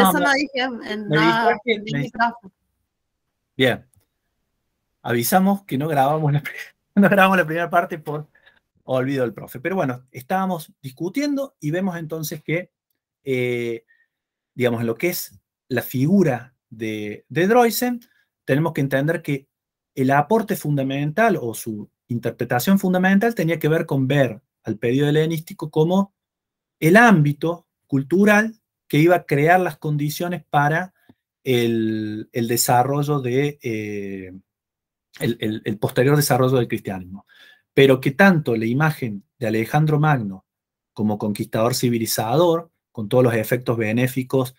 No, Eso no dije, me distraje, en mi micrófono. Bien. Avisamos que no grabamos no grabamos la primera parte por olvido del profe. Pero bueno, estábamos discutiendo y vemos entonces que, digamos, en lo que es la figura de Droysen, tenemos que entender que el aporte fundamental o su interpretación fundamental tenía que ver con ver al periodo helenístico como el ámbito cultural que iba a crear las condiciones para el desarrollo el posterior desarrollo del cristianismo. Pero que tanto la imagen de Alejandro Magno como conquistador civilizador, con todos los efectos benéficos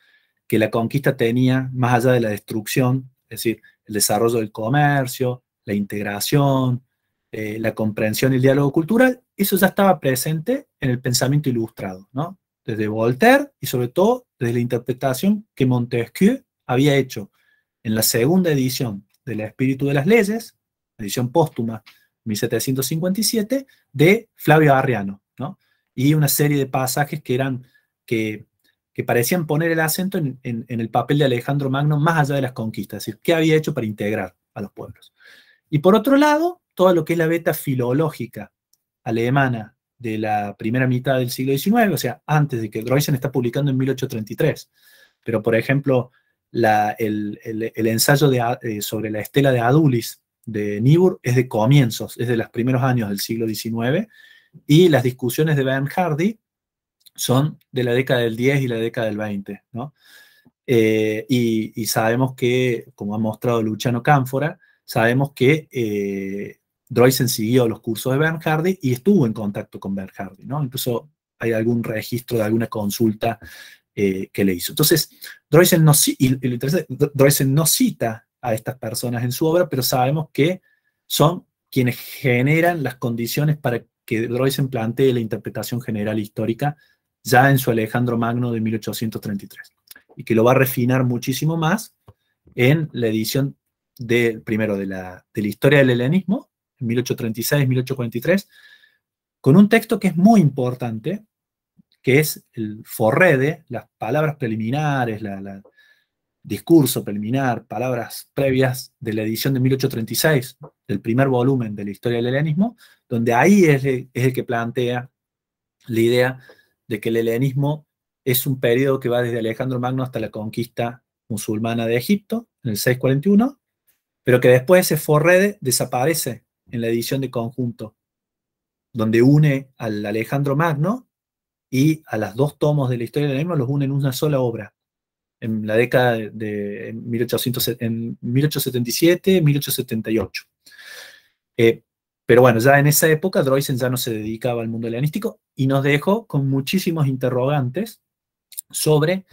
que la conquista tenía, más allá de la destrucción, es decir, el desarrollo del comercio, la integración, la comprensión y el diálogo cultural, eso ya estaba presente en el pensamiento ilustrado, ¿no? Desde Voltaire y sobre todo desde la interpretación que Montesquieu había hecho en la segunda edición del Espíritu de las Leyes, edición póstuma, 1757, de Flavio Arriano, ¿no? Y una serie de pasajes que parecían poner el acento en el papel de Alejandro Magno más allá de las conquistas, es decir, qué había hecho para integrar a los pueblos. Y por otro lado, todo lo que es la beta filológica alemana de la primera mitad del siglo XIX, o sea, antes de que Droysen está publicando en 1833. Pero, por ejemplo, el ensayo sobre la estela de Adulis de Niebuhr es de comienzos, es de los primeros años del siglo XIX, y las discusiones de Bernhardi son de la década del 10 y la década del 20, ¿no? Y sabemos que, como ha mostrado Luciano Cánfora, sabemos que Droysen siguió los cursos de Bernhardi y estuvo en contacto con Bernhardi, ¿no? Incluso hay algún registro de alguna consulta que le hizo. Entonces, Droysen no cita a estas personas en su obra, pero sabemos que son quienes generan las condiciones para que Droysen plantee la interpretación general histórica ya en su Alejandro Magno de 1833, y que lo va a refinar muchísimo más en la edición primero de la historia del helenismo, en 1836-1843, con un texto que es muy importante, que es el Forrede, las palabras preliminares, discurso preliminar, palabras previas de la edición de 1836, del primer volumen de la historia del helenismo, donde ahí es el que plantea la idea de que el helenismo es un periodo que va desde Alejandro Magno hasta la conquista musulmana de Egipto, en el 641, pero que después ese Forrede desaparece en la edición de conjunto, donde une al Alejandro Magno y a las dos tomos de la historia del helenismo los une en una sola obra, en la década de 1877, 1878. Pero bueno, ya en esa época Droysen ya no se dedicaba al mundo helenístico y nos dejó con muchísimos interrogantes sobre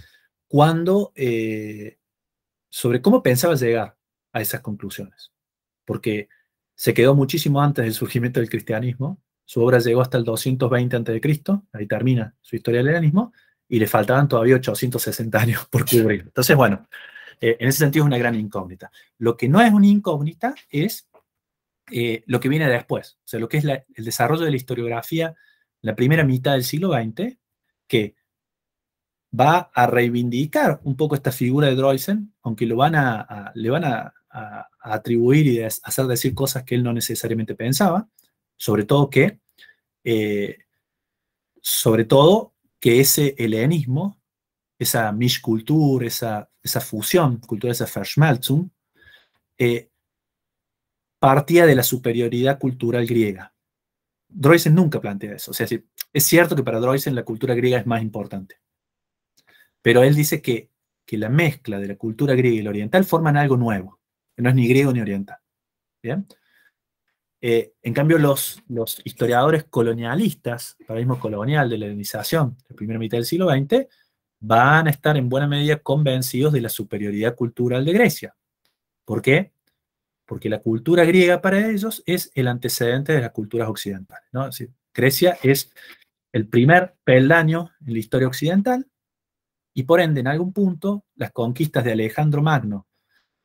sobre cómo pensaba llegar a esas conclusiones. Porque se quedó muchísimo antes del surgimiento del cristianismo, su obra llegó hasta el 220 a.C., ahí termina su historia del helenismo, y le faltaban todavía 860 años por cubrir. Entonces, bueno, en ese sentido es una gran incógnita. Lo que no es una incógnita es lo que viene después, o sea, lo que es el desarrollo de la historiografía, la primera mitad del siglo XX, que va a reivindicar un poco esta figura de Droysen, aunque le van a atribuir y hacer decir cosas que él no necesariamente pensaba, sobre todo que ese helenismo, esa Mischkultur, esa fusión cultural, esa Verschmelzung, partía de la superioridad cultural griega. Droysen nunca plantea eso. O sea, es cierto que para Droysen la cultura griega es más importante, pero él dice que la mezcla de la cultura griega y la oriental forman algo nuevo, que no es ni griego ni oriental. ¿Bien? En cambio, los historiadores colonialistas, el paradigma colonial de la helenización de la primera mitad del siglo XX, van a estar en buena medida convencidos de la superioridad cultural de Grecia. ¿Por qué? Porque la cultura griega para ellos es el antecedente de las culturas occidentales, ¿no? Es decir, Grecia es el primer peldaño en la historia occidental, y por ende, en algún punto, las conquistas de Alejandro Magno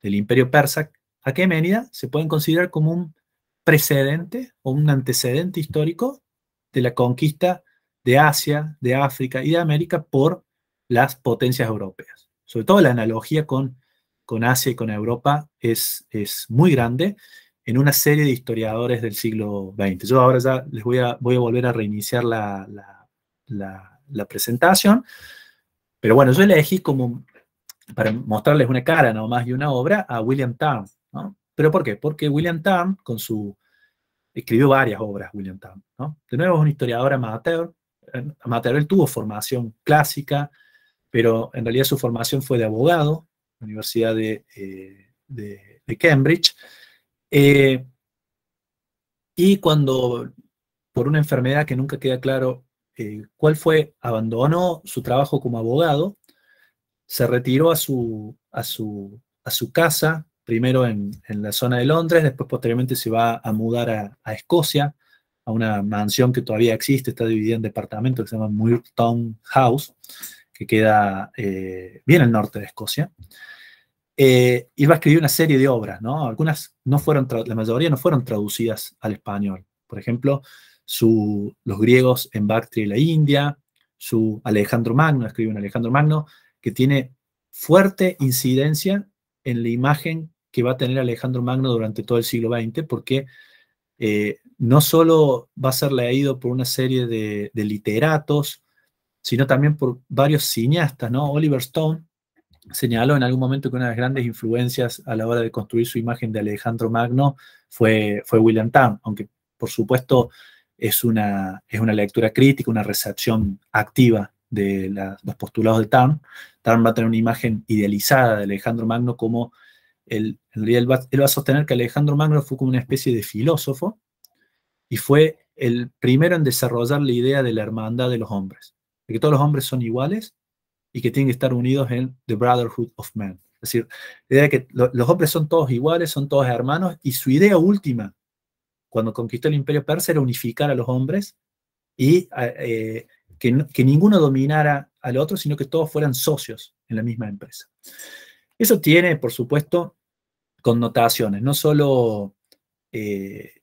del imperio persa aqueménida se pueden considerar como un precedente o un antecedente histórico de la conquista de Asia, de África y de América por las potencias europeas, sobre todo la analogía con Asia y con Europa es muy grande en una serie de historiadores del siglo XX. Yo ahora ya les voy a volver a reiniciar la presentación, pero bueno, yo elegí como para mostrarles una cara nomás y una obra a William Tarn, ¿no? ¿Pero por qué? Porque William Tarn, escribió varias obras, William Tarn, ¿no? De nuevo es un historiador amateur, él tuvo formación clásica, pero en realidad su formación fue de abogado, en la Universidad de Cambridge, y cuando, por una enfermedad que nunca queda claro cuál fue, abandonó su trabajo como abogado, se retiró a su casa, primero en la zona de Londres, después posteriormente se va a mudar a Escocia, a una mansión que todavía existe, está dividida en departamentos, que se llama Muirtown House, que queda bien al norte de Escocia. Y va a escribir una serie de obras, ¿no? Algunas no fueron, la mayoría no fueron traducidas al español. Por ejemplo, los griegos en Bactria y la India, su Alejandro Magno, escribe un Alejandro Magno, que tiene fuerte incidencia en la imagen que va a tener Alejandro Magno durante todo el siglo XX, porque no solo va a ser leído por una serie de literatos, sino también por varios cineastas, ¿no? Oliver Stone señaló en algún momento que una de las grandes influencias a la hora de construir su imagen de Alejandro Magno fue William Tarn, aunque por supuesto es una lectura crítica, una recepción activa de los postulados de Tarn. Tarn va a tener una imagen idealizada de Alejandro Magno como en realidad él va a sostener que Alejandro Magno fue como una especie de filósofo y fue el primero en desarrollar la idea de la hermandad de los hombres, de que todos los hombres son iguales y que tienen que estar unidos en The Brotherhood of Man. Es decir, la idea de que los hombres son todos iguales, son todos hermanos, y su idea última, cuando conquistó el imperio persa, era unificar a los hombres y que ninguno dominara al otro, sino que todos fueran socios en la misma empresa. Eso tiene, por supuesto, connotaciones, no solo de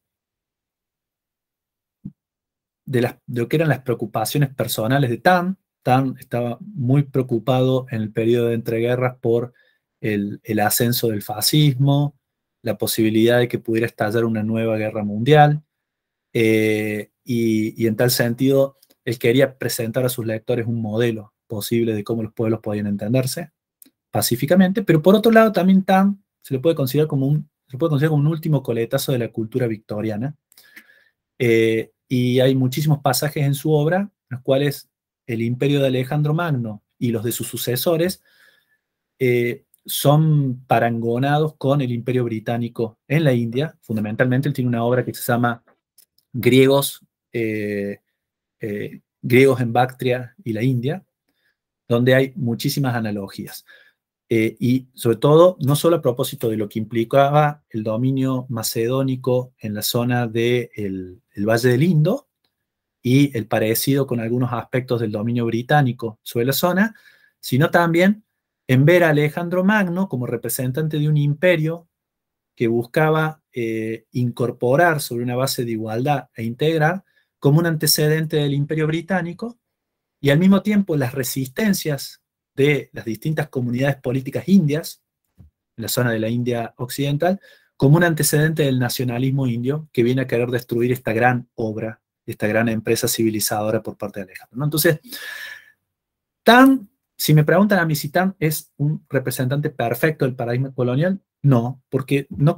lo que eran las preocupaciones personales de Tarn. Tarn estaba muy preocupado en el periodo de entreguerras por el ascenso del fascismo, la posibilidad de que pudiera estallar una nueva guerra mundial, y en tal sentido, él quería presentar a sus lectores un modelo posible de cómo los pueblos podían entenderse pacíficamente, pero por otro lado también Tarn se le puede considerar como un último coletazo de la cultura victoriana, y hay muchísimos pasajes en su obra en los cuales el imperio de Alejandro Magno y los de sus sucesores son parangonados con el imperio británico en la India. Fundamentalmente él tiene una obra que se llama Griegos, Griegos en Bactria y la India, donde hay muchísimas analogías. Y sobre todo, no solo a propósito de lo que implicaba el dominio macedónico en la zona del Valle del Indo y el parecido con algunos aspectos del dominio británico sobre la zona, sino también en ver a Alejandro Magno como representante de un imperio que buscaba incorporar sobre una base de igualdad e integrar como un antecedente del imperio británico, y al mismo tiempo las resistencias de las distintas comunidades políticas indias, en la zona de la India occidental, como un antecedente del nacionalismo indio que viene a querer destruir esta gran obra, esta gran empresa civilizadora por parte de Alejandro, ¿no? Entonces, si me preguntan a mí si Tarn es un representante perfecto del paradigma colonial, no, porque no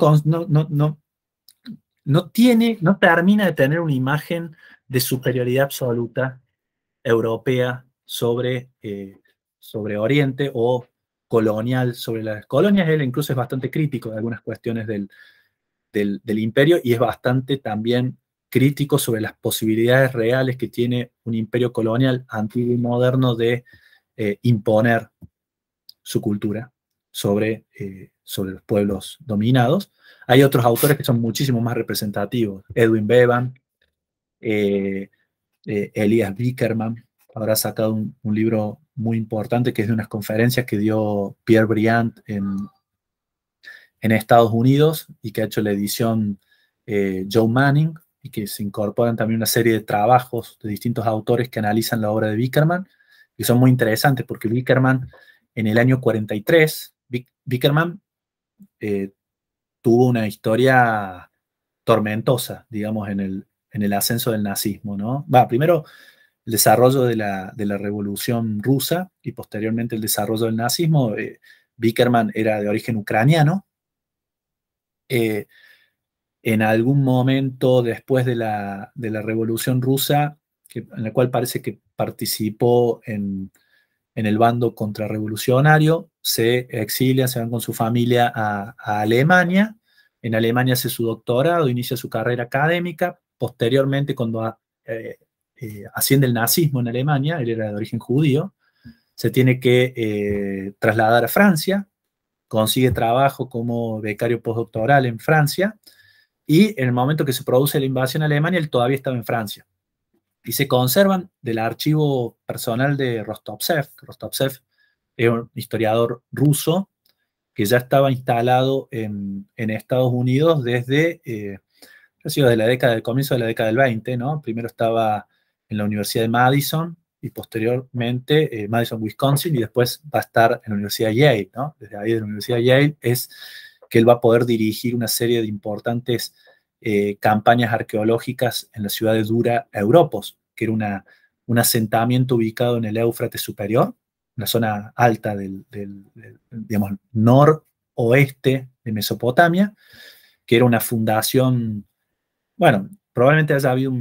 termina de tener una imagen de superioridad absoluta europea sobre Oriente, o colonial sobre las colonias. Él incluso es bastante crítico de algunas cuestiones del imperio, y es bastante también crítico sobre las posibilidades reales que tiene un imperio colonial antiguo y moderno de imponer su cultura sobre los pueblos dominados. Hay otros autores que son muchísimo más representativos. Edwin Bevan, Elias Bickerman habrá sacado un libro muy importante que es de unas conferencias que dio Pierre Briand en Estados Unidos, y que ha hecho la edición Joe Manning, y que se incorporan también una serie de trabajos de distintos autores que analizan la obra de Bickerman, y son muy interesantes porque Bickerman en el año 43. Wickermann tuvo una historia tormentosa, digamos, en el ascenso del nazismo, ¿no? Primero el desarrollo de la Revolución Rusa y posteriormente el desarrollo del nazismo. Wickermann era de origen ucraniano. En algún momento después de la Revolución Rusa, en la cual parece que participó en el bando contrarrevolucionario, se exilia, se van con su familia a Alemania. En Alemania hace su doctorado, inicia su carrera académica. Posteriormente, cuando asciende el nazismo en Alemania, él era de origen judío, se tiene que trasladar a Francia, consigue trabajo como becario postdoctoral en Francia, y en el momento que se produce la invasión a Alemania, él todavía estaba en Francia. Y se conservan del archivo personal de Rostovtsev. Rostovtsev es un historiador ruso que ya estaba instalado en Estados Unidos desde ha sido de la década, del comienzo de la década del 20, ¿no? Primero estaba en la Universidad de Madison y posteriormente Madison, Wisconsin, y después va a estar en la Universidad de Yale, ¿no? Desde ahí de la Universidad de Yale es que él va a poder dirigir una serie de importantes campañas arqueológicas en la ciudad de Dura, Europos, que era un asentamiento ubicado en el Éufrates superior, la zona alta digamos, noroeste de Mesopotamia, que era una fundación. Bueno, probablemente haya habido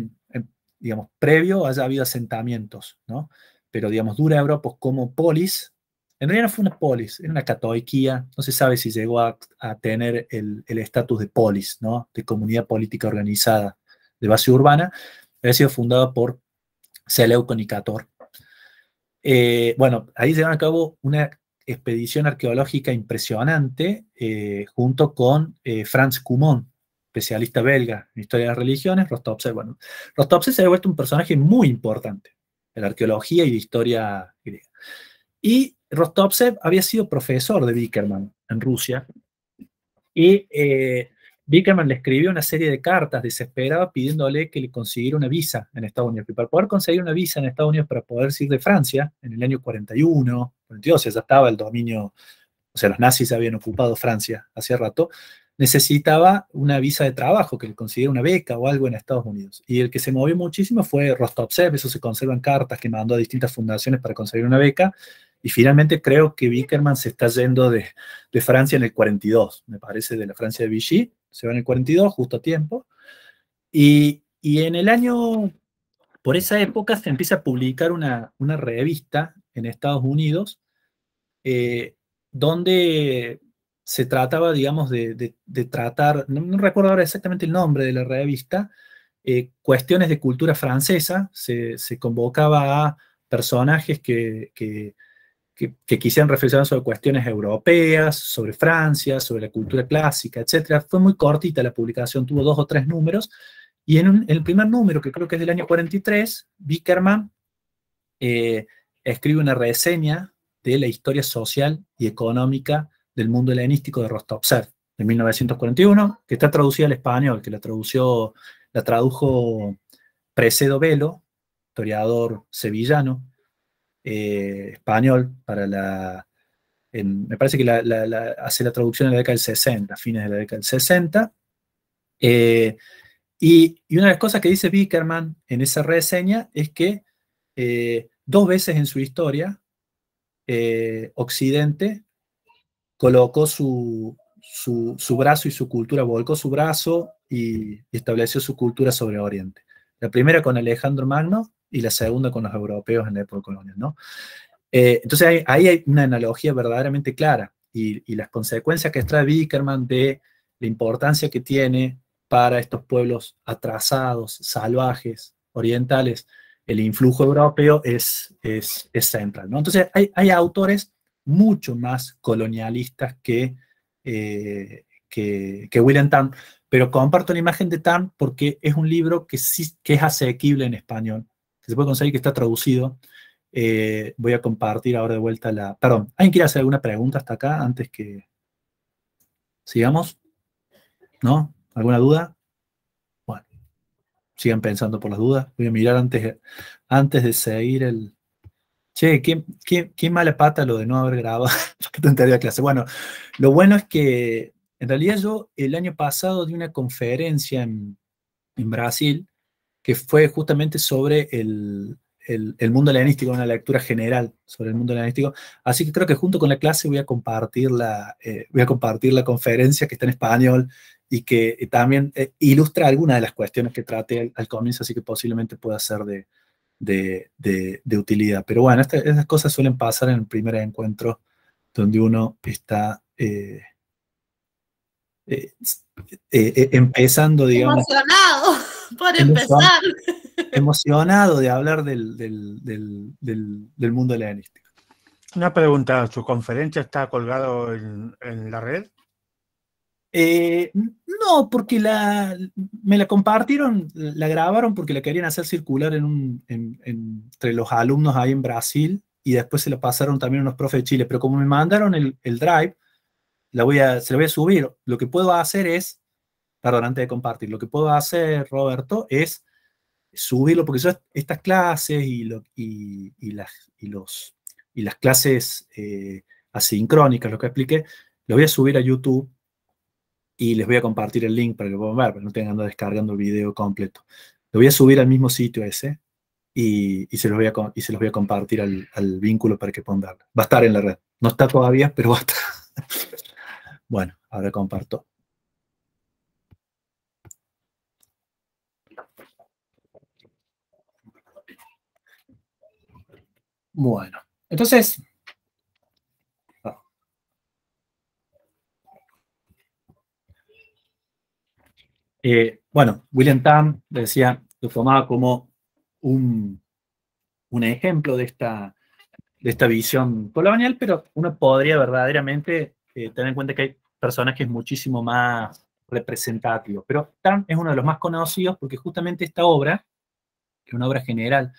digamos, previo haya habido asentamientos, ¿no? Pero, digamos, Dura Europos como polis, en realidad no fue una polis, era una catoiquía, no se sabe si llegó a tener el estatus de polis, ¿no? De comunidad política organizada de base urbana. Había sido fundada por Seleuco Nicator. Bueno, ahí llevan a cabo una expedición arqueológica impresionante junto con Franz Cumont, especialista belga en historia de las religiones. Rostovtsev, bueno, Rostovtsev se ha vuelto un personaje muy importante en la arqueología y de historia griega. Y Rostovtsev había sido profesor de Wickermann en Rusia, y Wickermann le escribió una serie de cartas desesperado pidiéndole que le consiguiera una visa en Estados Unidos. Y para poder conseguir una visa en Estados Unidos para poder ir de Francia en el año 41, 42, ya estaba el dominio, o sea, los nazis habían ocupado Francia hace rato, necesitaba una visa de trabajo, que le consiguiera una beca o algo en Estados Unidos. Y el que se movió muchísimo fue Rostovtsev. Eso se conserva en cartas que mandó a distintas fundaciones para conseguir una beca. Y finalmente creo que Wickermann se está yendo de Francia en el 42, me parece, de la Francia de Vichy. Se va en el 42, justo a tiempo. Y en el año, por esa época, se empieza a publicar una revista en Estados Unidos donde se trataba, digamos, de tratar, no recuerdo ahora exactamente el nombre de la revista, cuestiones de cultura francesa. Se convocaba a personajes que quisieran reflexionar sobre cuestiones europeas, sobre Francia, sobre la cultura clásica, etc. Fue muy cortita la publicación, tuvo 2 o 3 números, y en el primer número, que creo que es del año 43, Wickermann escribe una reseña de la historia social y económica del mundo helenístico de Rostovtsev, de 1941, que está traducida al español, que la tradujo Precedo Velo, historiador sevillano, español, me parece que hace la traducción en la década del 60, fines de la década del 60. Y una de las cosas que dice Wickermann en esa reseña es que 2 veces en su historia, Occidente colocó su brazo y su cultura, volcó su brazo y estableció su cultura sobre Oriente. La primera con Alejandro Magno y la segunda con los europeos en la época colonial, ¿no? Entonces ahí hay una analogía verdaderamente clara, y las consecuencias que trae Wickermann de la importancia que tiene para estos pueblos atrasados, salvajes, orientales, el influjo europeo es central, ¿no? Entonces hay autores mucho más colonialistas que William Tarn, pero comparto la imagen de Tarn porque es un libro que es asequible en español, que se puede conseguir, que está traducido. Voy a compartir ahora de vuelta Perdón, ¿alguien quiere hacer alguna pregunta hasta acá antes que sigamos? ¿No? ¿Alguna duda? Bueno, sigan pensando por las dudas. Voy a mirar antes de seguir Che, qué mala pata lo de no haber grabado qué tontería de clase. Bueno, lo bueno es que en realidad yo el año pasado di una conferencia en Brasil que fue justamente sobre el mundo helenístico, una lectura general sobre el mundo helenístico. Así que creo que junto con la clase voy a compartir la conferencia que está en español y que también ilustra algunas de las cuestiones que traté al comienzo, así que posiblemente pueda ser de utilidad. Pero bueno, estas cosas suelen pasar en el primer encuentro donde uno está eh, empezando, digamos, Emocionado por emocionado, empezar. emocionado de hablar del mundo helenístico. Una pregunta, ¿su conferencia está colgado en la red? No, porque me la compartieron, la grabaron porque la querían hacer circular entre los alumnos ahí en Brasil y después se la pasaron también a unos profes de Chile, pero como me mandaron el drive, se la voy a subir. Lo que puedo hacer es, perdón, antes de compartir, lo que puedo hacer, Roberto, es subirlo, porque yo estas clases y las clases asincrónicas, lo que expliqué, lo voy a subir a YouTube y les voy a compartir el link para que lo puedan ver, pero no tengan que andar descargando el video completo. Lo voy a subir al mismo sitio ese y se los voy a compartir al vínculo para que puedan verlo. Va a estar en la red. No está todavía, pero va a estar. Bueno, ahora comparto. Bueno, entonces, bueno, William Tamm decía, lo tomaba como un ejemplo de esta visión colonial, pero uno podría verdaderamente tener en cuenta que hay personajes muchísimo más representativos. Pero Tamm es uno de los más conocidos porque justamente esta obra, que es una obra general,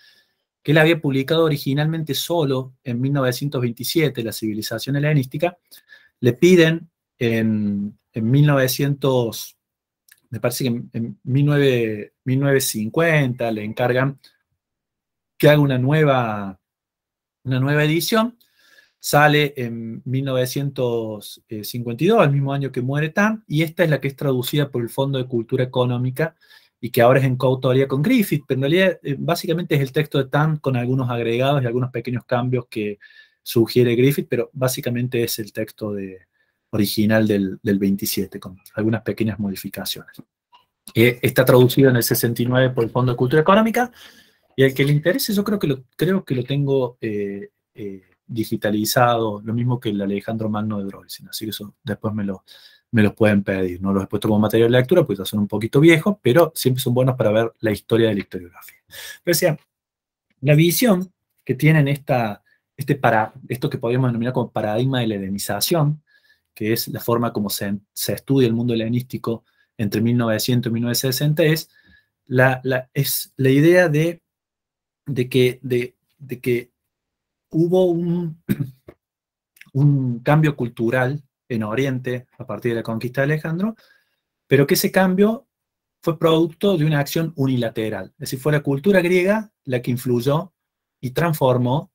que él había publicado originalmente solo en 1927, La civilización helenística, le piden en 1900, me parece que en 1950, le encargan que haga una nueva edición. Sale en 1952, el mismo año que muere Tamm, y esta es la que es traducida por el Fondo de Cultura Económica y que ahora es en coautoría con Griffith, pero en realidad básicamente es el texto de Tamm con algunos agregados y algunos pequeños cambios que sugiere Griffith, pero básicamente es el texto original del 27, con algunas pequeñas modificaciones. Está traducido en el 69 por el Fondo de Cultura Económica, y al que le interese, yo creo que lo tengo digitalizado, lo mismo que el Alejandro Magno de Droysen, así que eso después me los pueden pedir. No los he puesto como material de lectura, pues ya son un poquito viejos, pero siempre son buenos para ver la historia de la historiografía. Pero decía, la visión que tienen esto que podríamos denominar como paradigma de la helenización, que es la forma como se estudia el mundo helenístico entre 1900 y 1960, es la idea de que hubo un cambio cultural en Oriente a partir de la conquista de Alejandro, pero que ese cambio fue producto de una acción unilateral. Es decir, fue la cultura griega la que influyó y transformó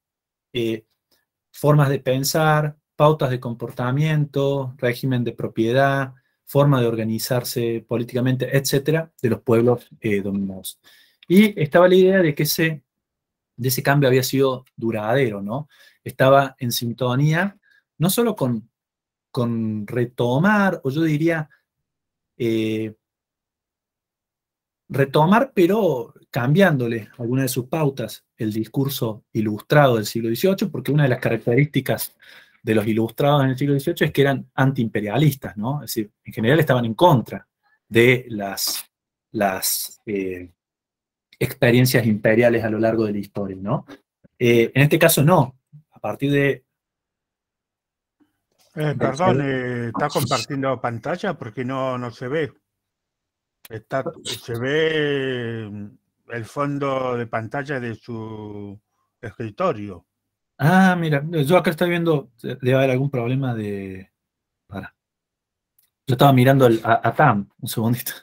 formas de pensar, pautas de comportamiento, régimen de propiedad, forma de organizarse políticamente, etcétera, de los pueblos dominados. Y estaba la idea de que de ese cambio había sido duradero, ¿no? Estaba en sintonía, no solo con retomar, o yo diría, retomar, pero cambiándole algunas de sus pautas, el discurso ilustrado del siglo XVIII, porque una de las características de los ilustrados en el siglo XVIII es que eran antiimperialistas, ¿no? Es decir, en general estaban en contra de las experiencias imperiales a lo largo de la historia, ¿no? En este caso no, a partir de... Perdón, ¿está compartiendo pantalla? Porque no se ve. Se ve el fondo de pantalla de su escritorio. Ah, mira, yo acá estoy viendo, debe haber algún problema de... Para. Yo estaba mirando a Tam, un segundito.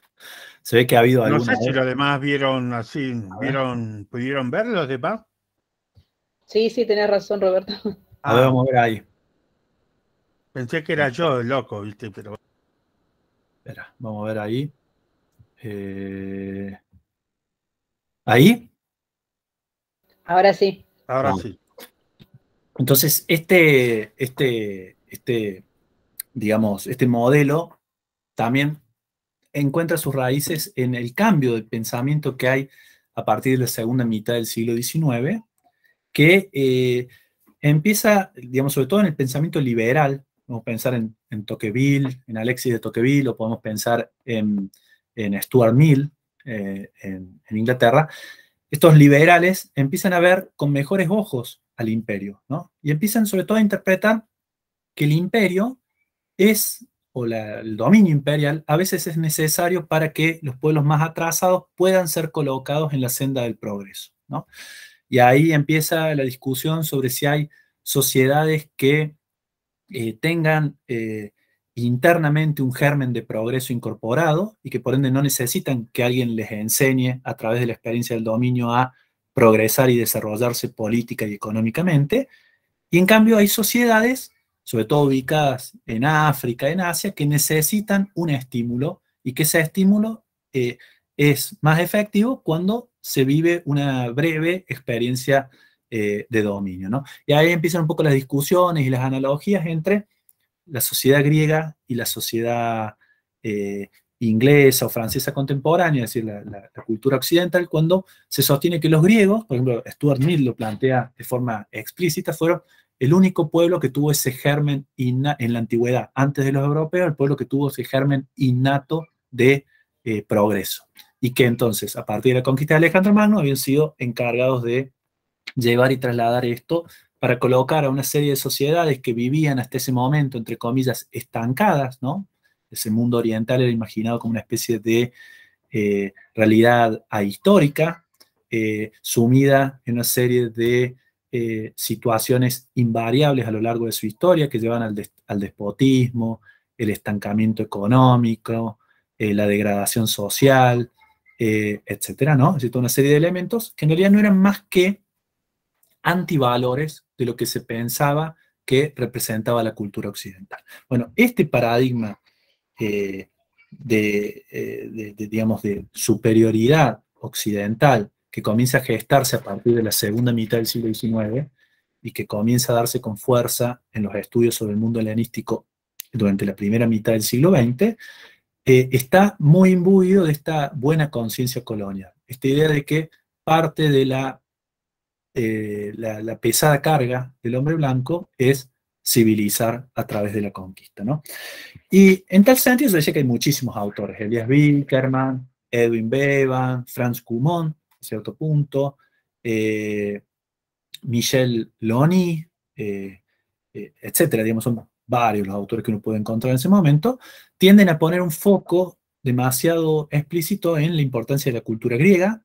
Se ve que ha habido No alguna... sé si los demás vieron así, ¿pudieron ver los demás? Sí, sí, tenés razón, Roberto. A ver, vamos a ver ahí. Pensé que era yo el loco, ¿viste? Pero Espera, vamos a ver ahí. ¿Ahí? Ahora sí. ahora Bueno. sí. Entonces, digamos, este modelo también encuentra sus raíces en el cambio de pensamiento que hay a partir de la segunda mitad del siglo XIX, que empieza, digamos, sobre todo en el pensamiento liberal. Podemos pensar en Tocqueville, en Alexis de Tocqueville, o podemos pensar en Stuart Mill, en Inglaterra. Estos liberales empiezan a ver con mejores ojos al imperio, ¿no? Y empiezan sobre todo a interpretar que el imperio es, el dominio imperial, a veces es necesario para que los pueblos más atrasados puedan ser colocados en la senda del progreso, ¿no? Y ahí empieza la discusión sobre si hay sociedades que tengan internamente un germen de progreso incorporado y que por ende no necesitan que alguien les enseñe a través de la experiencia del dominio a progresar y desarrollarse política y económicamente. Y en cambio hay sociedades, sobre todo ubicadas en África, en Asia, que necesitan un estímulo y que ese estímulo es más efectivo cuando se vive una breve experiencia de dominio, ¿no? Y ahí empiezan un poco las discusiones y las analogías entre la sociedad griega y la sociedad inglesa o francesa contemporánea, es decir, la cultura occidental, cuando se sostiene que los griegos, por ejemplo, Stuart Mill lo plantea de forma explícita, fueron el único pueblo que tuvo ese germen en la antigüedad, antes de los europeos, el pueblo que tuvo ese germen innato de progreso. Y que entonces, a partir de la conquista de Alejandro Magno, habían sido encargados de llevar y trasladar esto para colocar a una serie de sociedades que vivían hasta ese momento, entre comillas, estancadas, ¿no? Ese mundo oriental era imaginado como una especie de realidad ahistórica, sumida en una serie de situaciones invariables a lo largo de su historia que llevan al despotismo, el estancamiento económico, la degradación social, etcétera, ¿no? Es decir, toda una serie de elementos que en realidad no eran más que antivalores de lo que se pensaba que representaba la cultura occidental. Bueno, este paradigma digamos, de superioridad occidental que comienza a gestarse a partir de la segunda mitad del siglo XIX y que comienza a darse con fuerza en los estudios sobre el mundo helenístico durante la primera mitad del siglo XX, está muy imbuido de esta buena conciencia colonial. Esta idea de que parte de la pesada carga del hombre blanco es civilizar a través de la conquista, ¿no? Y en tal sentido se dice que hay muchísimos autores, Elias Wilkerman, Edwin Bevan, Franz Cumont, a cierto punto, Michel Lony, etcétera, digamos, son varios los autores que uno puede encontrar en ese momento, tienden a poner un foco demasiado explícito en la importancia de la cultura griega,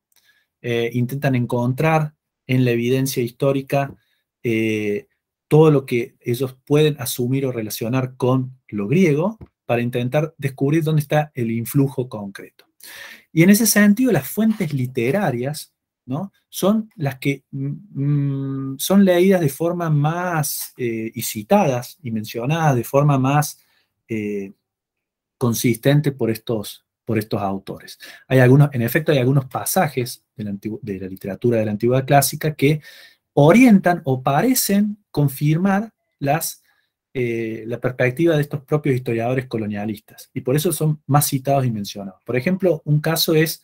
intentan encontrar en la evidencia histórica todo lo que ellos pueden asumir o relacionar con lo griego para intentar descubrir dónde está el influjo concreto. Y en ese sentido, las fuentes literarias, ¿no?, son las que son leídas de forma más y citadas y mencionadas de forma más consistente por estos autores. En efecto, hay algunos pasajes de la literatura de la antigüedad clásica que orientan o parecen confirmar la perspectiva de estos propios historiadores colonialistas, y por eso son más citados y mencionados. Por ejemplo, un caso es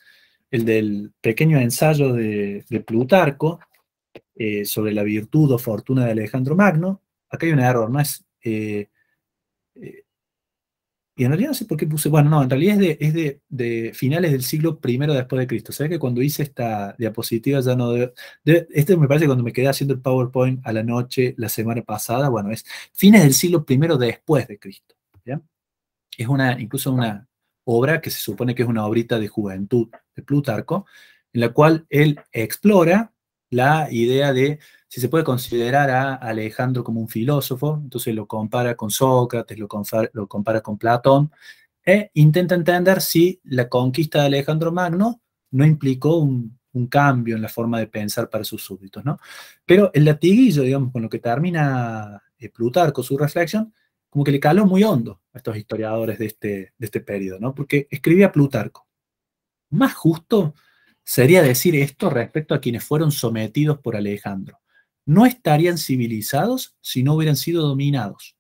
el del pequeño ensayo de Plutarco sobre la virtud o fortuna de Alejandro Magno. Acá hay un error, no es... y en realidad no sé por qué puse, bueno, no, en realidad de finales del siglo I después de Cristo. ¿Sabes que cuando hice esta diapositiva ya no este me parece que cuando me quedé haciendo el PowerPoint a la noche la semana pasada, bueno, es fines del siglo I después de Cristo, ¿ya? Es incluso una obra que se supone que es una obrita de juventud de Plutarco, en la cual él explora la idea de si se puede considerar a Alejandro como un filósofo. Entonces lo compara con Sócrates, lo compara con Platón, e intenta entender si la conquista de Alejandro Magno no implicó un un cambio en la forma de pensar para sus súbditos, ¿no? Pero el latiguillo, digamos, con lo que termina Plutarco su reflexión, como que le caló muy hondo a estos historiadores de este periodo, ¿no? Porque escribía Plutarco: más justo sería decir esto respecto a quienes fueron sometidos por Alejandro. No estarían civilizados si no hubieran sido dominados.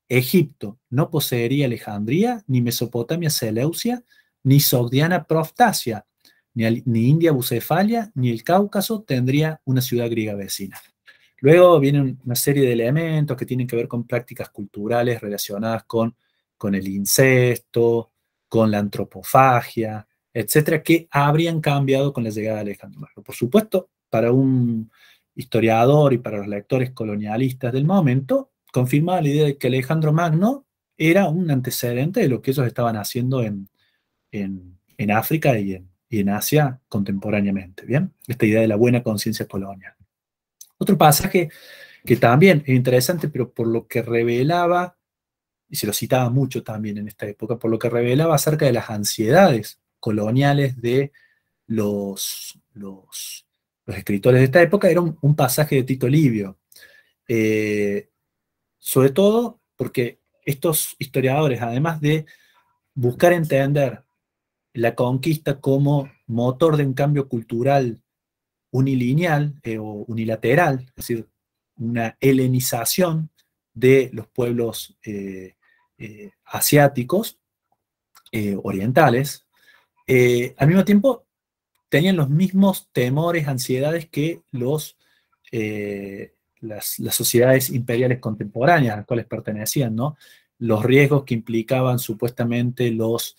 Egipto no poseería Alejandría, ni Mesopotamia Seleucia, ni Sogdiana Proftasia, ni India Bucefalia, ni el Cáucaso tendría una ciudad griega vecina. Luego vienen una serie de elementos que tienen que ver con prácticas culturales relacionadas con el incesto, con la antropofagia, etcétera, que habrían cambiado con la llegada de Alejandro Magno. Por supuesto, para un historiador y para los lectores colonialistas del momento, confirmaba la idea de que Alejandro Magno era un antecedente de lo que ellos estaban haciendo en África y en Asia contemporáneamente, ¿bien? Esta idea de la buena conciencia colonial. Otro pasaje que también es interesante, pero por lo que revelaba, y se lo citaba mucho también en esta época, por lo que revelaba acerca de las ansiedades coloniales de los escritores de esta época, era un pasaje de Tito Livio. Sobre todo porque estos historiadores, además de buscar entender la conquista como motor de un cambio cultural unilineal o unilateral, es decir, una helenización de los pueblos asiáticos, orientales, al mismo tiempo tenían los mismos temores, ansiedades que las sociedades imperiales contemporáneas a las cuales pertenecían, ¿no? Los riesgos que implicaban supuestamente los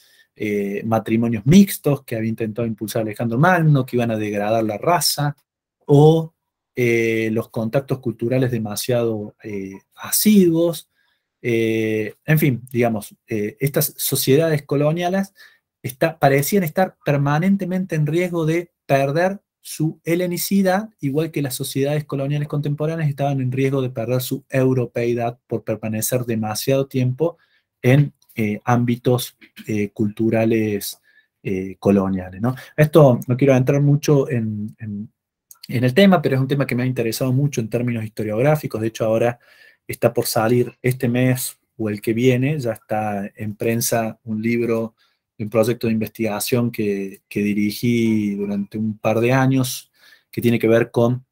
matrimonios mixtos que había intentado impulsar Alejandro Magno, que iban a degradar la raza, o los contactos culturales demasiado asiduos. En fin, digamos, estas sociedades coloniales parecían estar permanentemente en riesgo de perder su helenicidad, igual que las sociedades coloniales contemporáneas estaban en riesgo de perder su europeidad por permanecer demasiado tiempo en ámbitos culturales coloniales, ¿no? Esto no quiero entrar mucho en el tema, pero es un tema que me ha interesado mucho en términos historiográficos. De hecho, ahora está por salir este mes o el que viene, ya está en prensa un libro, un proyecto de investigación que dirigí durante un par de años, que tiene que ver con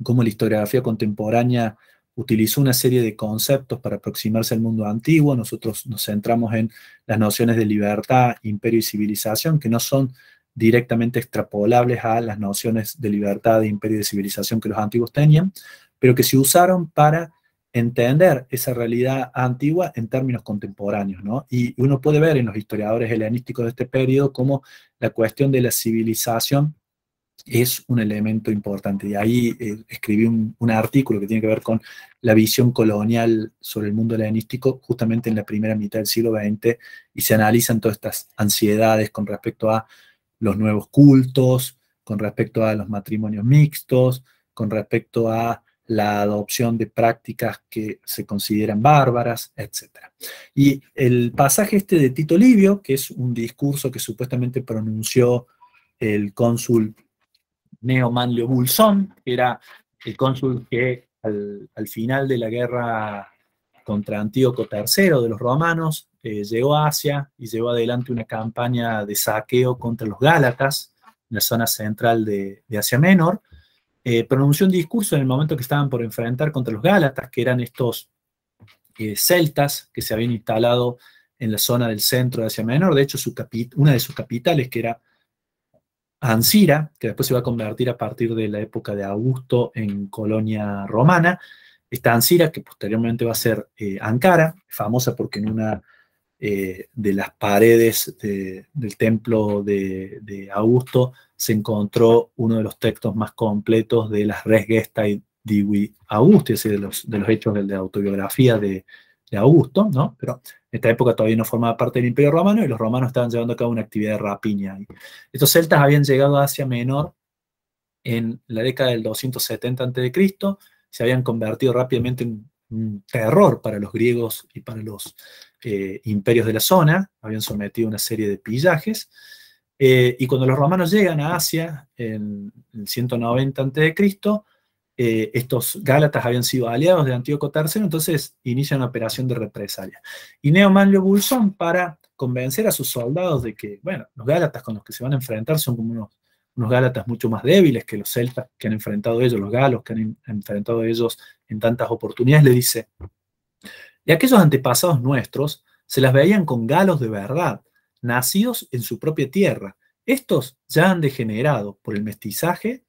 cómo la historiografía contemporánea utilizó una serie de conceptos para aproximarse al mundo antiguo. Nosotros nos centramos en las nociones de libertad, imperio y civilización, que no son directamente extrapolables a las nociones de libertad, de imperio y de civilización que los antiguos tenían, pero que se usaron para entender esa realidad antigua en términos contemporáneos, ¿no? Y uno puede ver en los historiadores helenísticos de este periodo cómo la cuestión de la civilización es un elemento importante. Y ahí escribí un artículo que tiene que ver con la visión colonial sobre el mundo helenístico justamente en la primera mitad del siglo XX, y se analizan todas estas ansiedades con respecto a los nuevos cultos, con respecto a los matrimonios mixtos, con respecto a la adopción de prácticas que se consideran bárbaras, etc. Y el pasaje este de Tito Livio, que es un discurso que supuestamente pronunció el cónsul Gneo Manlio Vulsón, que era el cónsul que al final de la guerra contra Antíoco III de los romanos llegó a Asia y llevó adelante una campaña de saqueo contra los gálatas en la zona central de Asia Menor. Pronunció un discurso en el momento que estaban por enfrentar contra los gálatas, que eran estos celtas que se habían instalado en la zona del centro de Asia Menor. De hecho, una de sus capitales, que era Ancira, que después se va a convertir a partir de la época de Augusto en colonia romana. Esta Ancira, que posteriormente va a ser Ankara, famosa porque en una de las paredes del templo de Augusto se encontró uno de los textos más completos de las Res Gestae Divi Augusti, es decir, de los hechos de la autobiografía de Augusto, ¿no? Pero en esta época todavía no formaba parte del Imperio Romano y los romanos estaban llevando a cabo una actividad de rapiña. Estos celtas habían llegado a Asia Menor en la década del 270 a.C., se habían convertido rápidamente en un terror para los griegos y para los imperios de la zona, habían sometido una serie de pillajes, Y cuando los romanos llegan a Asia, en el 190 a.C., estos gálatas habían sido aliados de Antíoco III, entonces inician una operación de represalia. Y Gneo Manlio Vulsón, para convencer a sus soldados de que, bueno, los gálatas con los que se van a enfrentar son como unos gálatas mucho más débiles que los celtas que han enfrentado ellos, los galos que han enfrentado ellos en tantas oportunidades, le dice: y aquellos antepasados nuestros se las veían con galos de verdad, nacidos en su propia tierra. Estos ya han degenerado por el mestizaje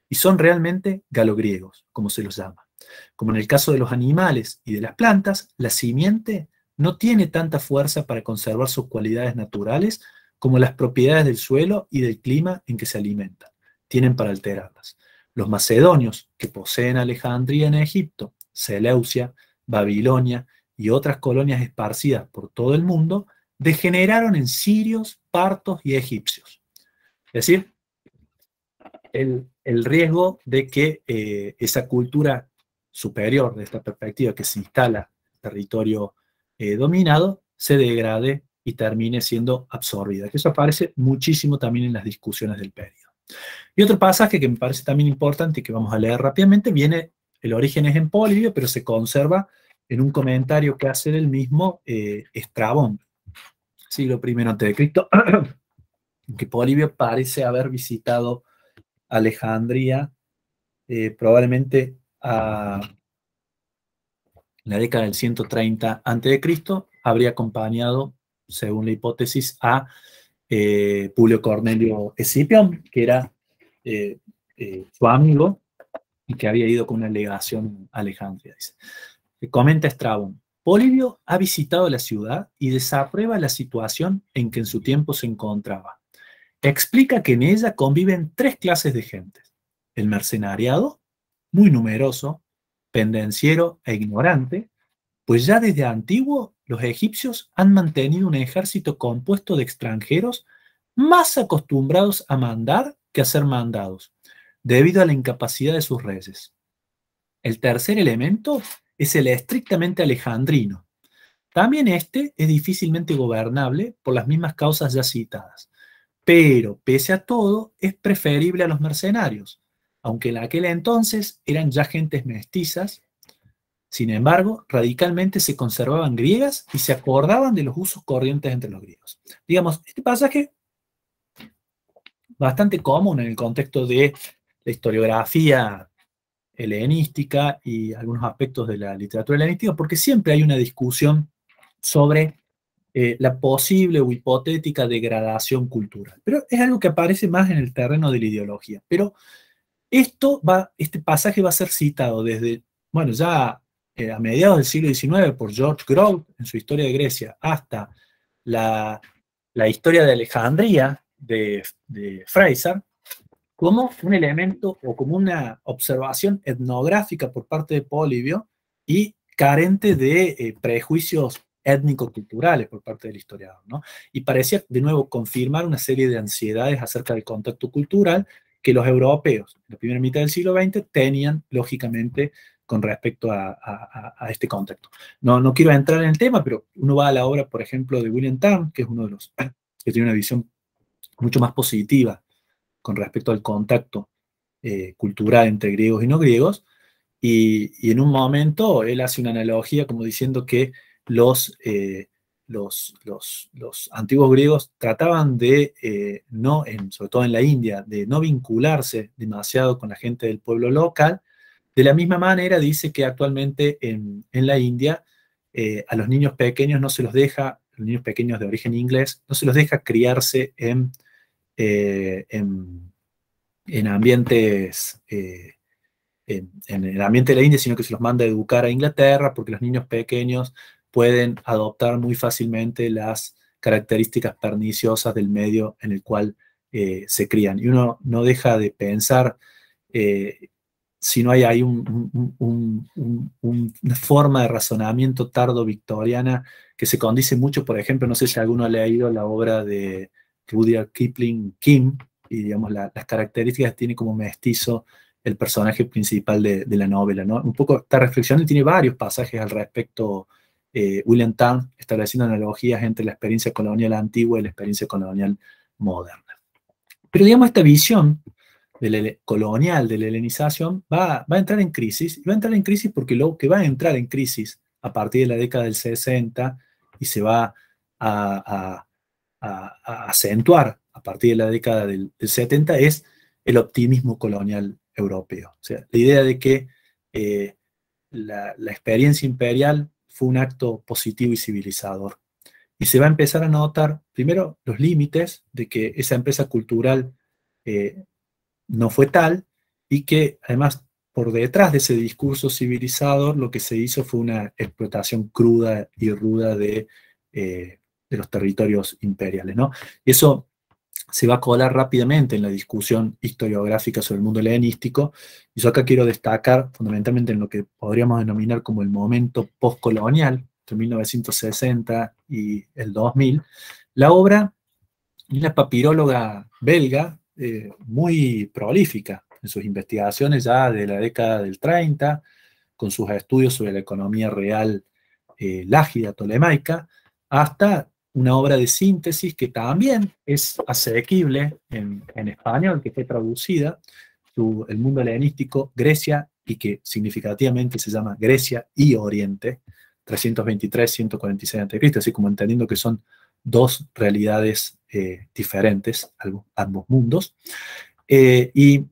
y son realmente galogriegos, como se los llama. Como en el caso de los animales y de las plantas, la simiente no tiene tanta fuerza para conservar sus cualidades naturales como las propiedades del suelo y del clima en que se alimentan tienen para alterarlas. Los macedonios, que poseen Alejandría en Egipto, Seleucia, Babilonia y otras colonias esparcidas por todo el mundo, degeneraron en sirios, partos y egipcios. Es decir, el riesgo de que esa cultura superior de esta perspectiva que se instala en territorio dominado se degrade y termine siendo absorbida. Que eso aparece muchísimo también en las discusiones del periodo. Y otro pasaje que me parece también importante y que vamos a leer rápidamente, el origen es en Polibio, pero se conserva en un comentario que hace del mismo Estrabón, siglo I a.C., que Polibio parece haber visitado Alejandría probablemente a la década del 130 a.C., habría acompañado, según la hipótesis, a Publio Cornelio Escipión, que era su amigo y que había ido con una legación a Alejandría. Dice. Comenta Estrabón: Polibio ha visitado la ciudad y desaprueba la situación en que en su tiempo se encontraba. Explica que en ella conviven tres clases de gentes: el mercenariado, muy numeroso, pendenciero e ignorante, pues ya desde antiguo los egipcios han mantenido un ejército compuesto de extranjeros más acostumbrados a mandar que a ser mandados, debido a la incapacidad de sus reyes. El tercer elemento es el estrictamente alejandrino. También este es difícilmente gobernable por las mismas causas ya citadas, pero pese a todo es preferible a los mercenarios, aunque en aquel entonces eran ya gentes mestizas. Sin embargo, radicalmente se conservaban griegas y se acordaban de los usos corrientes entre los griegos. Digamos, este pasaje bastante común en el contexto de la historiografía helenística y algunos aspectos de la literatura helenística, porque siempre hay una discusión sobre la posible o hipotética degradación cultural. Pero es algo que aparece más en el terreno de la ideología. Pero este pasaje va a ser citado desde, bueno, ya a mediados del siglo XIX por George Grote en su Historia de Grecia, hasta la Historia de Alejandría de Fraser, como un elemento o como una observación etnográfica por parte de Polibio y carente de prejuicios étnico-culturales por parte del historiador, ¿no? Y parecía, de nuevo, confirmar una serie de ansiedades acerca del contacto cultural que los europeos, en la primera mitad del siglo XX, tenían, lógicamente, con respecto a este contacto. No quiero entrar en el tema, pero uno va a la obra, por ejemplo, de William Tarn, que es uno de los que tiene una visión mucho más positiva con respecto al contacto cultural entre griegos y no griegos, y en un momento él hace una analogía como diciendo que los antiguos griegos trataban de, sobre todo en la India, de no vincularse demasiado con la gente del pueblo local. De la misma manera dice que actualmente en la India a los niños pequeños no se los deja, los niños pequeños de origen inglés, no se los deja criarse en ambientes, en el ambiente de la India, sino que se los manda a educar a Inglaterra, porque los niños pequeños pueden adoptar muy fácilmente las características perniciosas del medio en el cual se crían. Y uno no deja de pensar si no hay ahí una forma de razonamiento tardo-victoriana que se condice mucho. Por ejemplo, no sé si alguno ha leído la obra de Rudyard Kipling, Kim, y digamos las características que tiene como mestizo el personaje principal de la novela, ¿no? Un poco esta reflexión, y tiene varios pasajes al respecto, William Tarn, estableciendo analogías entre la experiencia colonial antigua y la experiencia colonial moderna. Pero digamos, esta visión colonial de la helenización va a entrar en crisis, y va a entrar en crisis porque lo que va a entrar en crisis a partir de la década del 60 y se va a, a acentuar a partir de la década del 70 es el optimismo colonial europeo. O sea, la idea de que la experiencia imperial fue un acto positivo y civilizador. Y se va a empezar a notar, primero, los límites de que esa empresa cultural no fue tal, y que además por detrás de ese discurso civilizador lo que se hizo fue una explotación cruda y ruda de los territorios imperiales, ¿no? Y eso se va a colar rápidamente en la discusión historiográfica sobre el mundo helenístico, y yo acá quiero destacar fundamentalmente en lo que podríamos denominar como el momento postcolonial, entre 1960 y el 2000, la obra de una papiróloga belga muy prolífica en sus investigaciones ya de la década del 30, con sus estudios sobre la economía real lágida tolemaica, hasta una obra de síntesis que también es asequible en español, que fue traducida, El mundo helenístico, Grecia, y que significativamente se llama Grecia y Oriente, 323-146 a.C., así como entendiendo que son dos realidades diferentes, ambos mundos. Y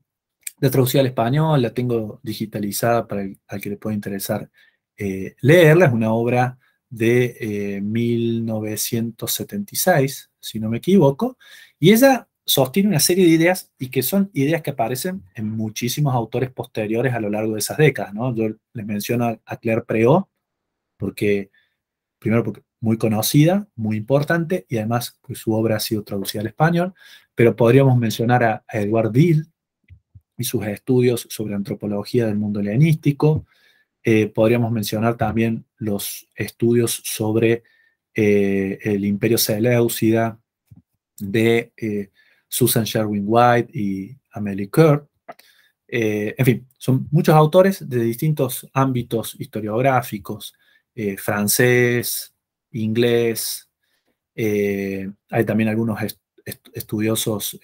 la traducción al español la tengo digitalizada para al que le pueda interesar leerla. Es una obra de 1976, si no me equivoco, y ella sostiene una serie de ideas y que son ideas que aparecen en muchísimos autores posteriores a lo largo de esas décadas, ¿no? Yo les menciono a Claire Préau, primero porque muy conocida, muy importante, y además pues, su obra ha sido traducida al español, pero podríamos mencionar a Edouard Dille y sus estudios sobre antropología del mundo helenístico. Podríamos mencionar también los estudios sobre el Imperio Seleucida de Susan Sherwin White y Amélie Coeur. En fin, son muchos autores de distintos ámbitos historiográficos, francés, inglés, hay también algunos estudiosos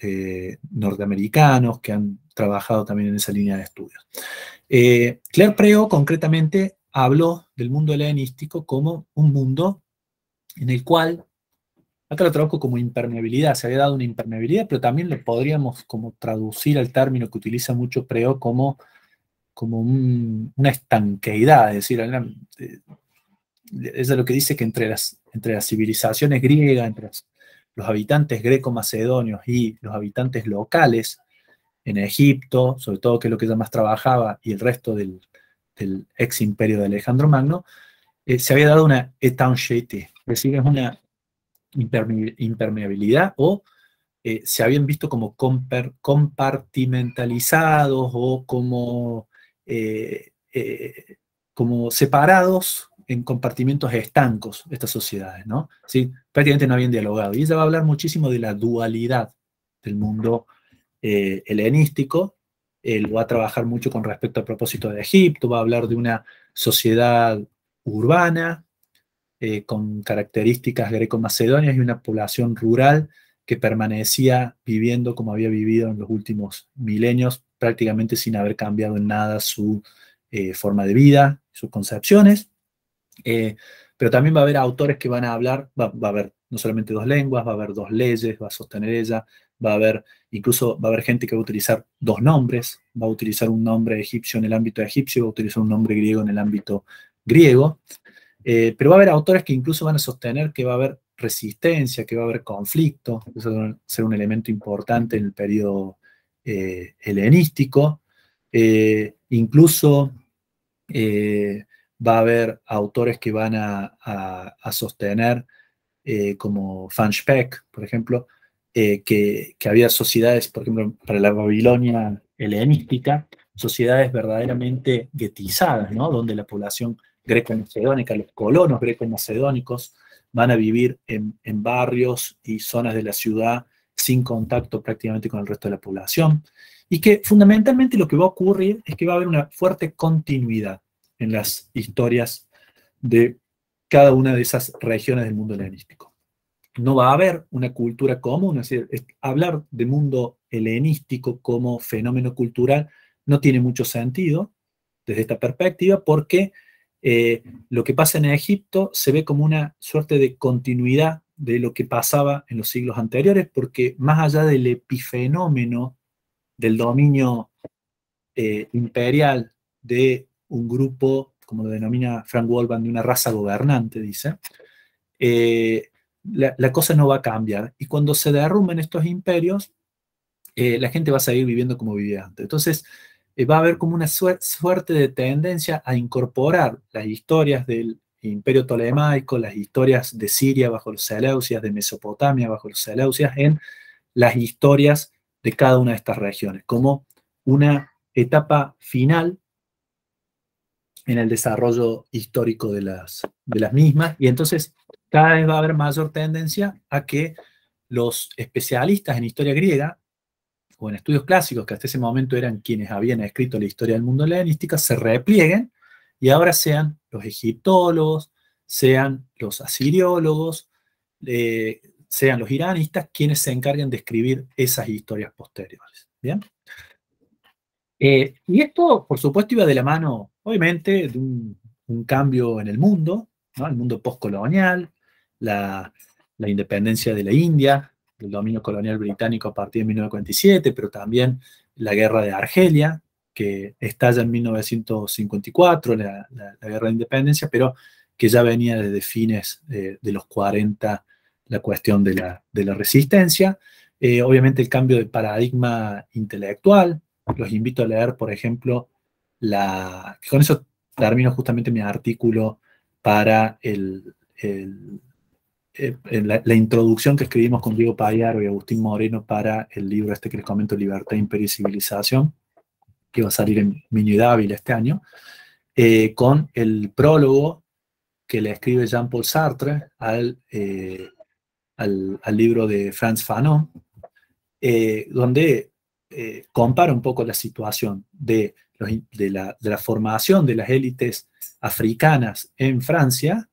norteamericanos que han trabajado también en esa línea de estudios. Claire Préau concretamente habló del mundo helenístico como un mundo en el cual, acá lo traduzco como impermeabilidad, se había dado una impermeabilidad, pero también lo podríamos como traducir al término que utiliza mucho Préau como una estanqueidad, es decir, es lo que dice que entre las civilizaciones griegas, entre los habitantes greco-macedonios y los habitantes locales en Egipto, sobre todo que es lo que ella más trabajaba, y el resto del ex imperio de Alejandro Magno, se había dado una étanchéité, es decir, es una impermeabilidad, o se habían visto como compartimentalizados o como separados en compartimentos estancos estas sociedades, ¿no? ¿Sí? Prácticamente no habían dialogado. Y ella va a hablar muchísimo de la dualidad del mundo helenístico. Lo va a trabajar mucho con respecto a propósito de Egipto, va a hablar de una sociedad urbana con características greco-macedonias y una población rural que permanecía viviendo como había vivido en los últimos milenios, prácticamente sin haber cambiado en nada su forma de vida, sus concepciones. Pero también va a haber autores que van a hablar, va a haber no solamente dos lenguas, va a haber dos leyes, va a sostener ella, incluso va a haber gente que va a utilizar dos nombres, va a utilizar un nombre egipcio en el ámbito egipcio, va a utilizar un nombre griego en el ámbito griego, pero va a haber autores que incluso van a sostener que va a haber resistencia, que va a haber conflicto, eso va a ser un elemento importante en el periodo helenístico, incluso va a haber autores que van a sostener, como Van Speck, por ejemplo, que había sociedades, por ejemplo, para la Babilonia helenística, sociedades verdaderamente guetizadas, ¿no? Donde la población greco-macedónica, los colonos greco-macedónicos, van a vivir en barrios y zonas de la ciudad sin contacto prácticamente con el resto de la población, y que fundamentalmente lo que va a ocurrir es que va a haber una fuerte continuidad en las historias de cada una de esas regiones del mundo helenístico. No va a haber una cultura común, es decir, hablar de mundo helenístico como fenómeno cultural no tiene mucho sentido desde esta perspectiva, porque lo que pasa en Egipto se ve como una suerte de continuidad de lo que pasaba en los siglos anteriores, porque más allá del epifenómeno del dominio imperial de un grupo, como lo denomina Frank Wolban, de una raza gobernante, dice, la cosa no va a cambiar. Y cuando se derrumben estos imperios, la gente va a seguir viviendo como vivía antes. Entonces, va a haber como una suerte de tendencia a incorporar las historias del Imperio Ptolemaico, las historias de Siria bajo los Seleucidas, de Mesopotamia bajo los Seleucidas, en las historias de cada una de estas regiones, como una etapa final en el desarrollo histórico de las mismas, y entonces cada vez va a haber mayor tendencia a que los especialistas en historia griega, o en estudios clásicos, que hasta ese momento eran quienes habían escrito la historia del mundo helenística, se replieguen y ahora sean los egiptólogos, sean los asiriólogos, sean los iranistas quienes se encarguen de escribir esas historias posteriores. ¿Bien? Y esto, por supuesto, iba de la mano, obviamente, de un cambio en el mundo, ¿no? El mundo postcolonial, la independencia de la India, el dominio colonial británico a partir de 1947, pero también la guerra de Argelia, que estalla en 1954, la guerra de independencia, pero que ya venía desde fines de los 40, la cuestión de la resistencia. Obviamente el cambio de paradigma intelectual. Los invito a leer, por ejemplo, con eso termino justamente mi artículo para la introducción que escribimos con Diego Payaro y Agustín Moreno para el libro este que les comento, Libertad, Imperio y Civilización, que va a salir en Miño y Dávila este año, con el prólogo que le escribe Jean-Paul Sartre al libro de Frantz Fanon, donde compara un poco la situación de la formación de las élites africanas en Francia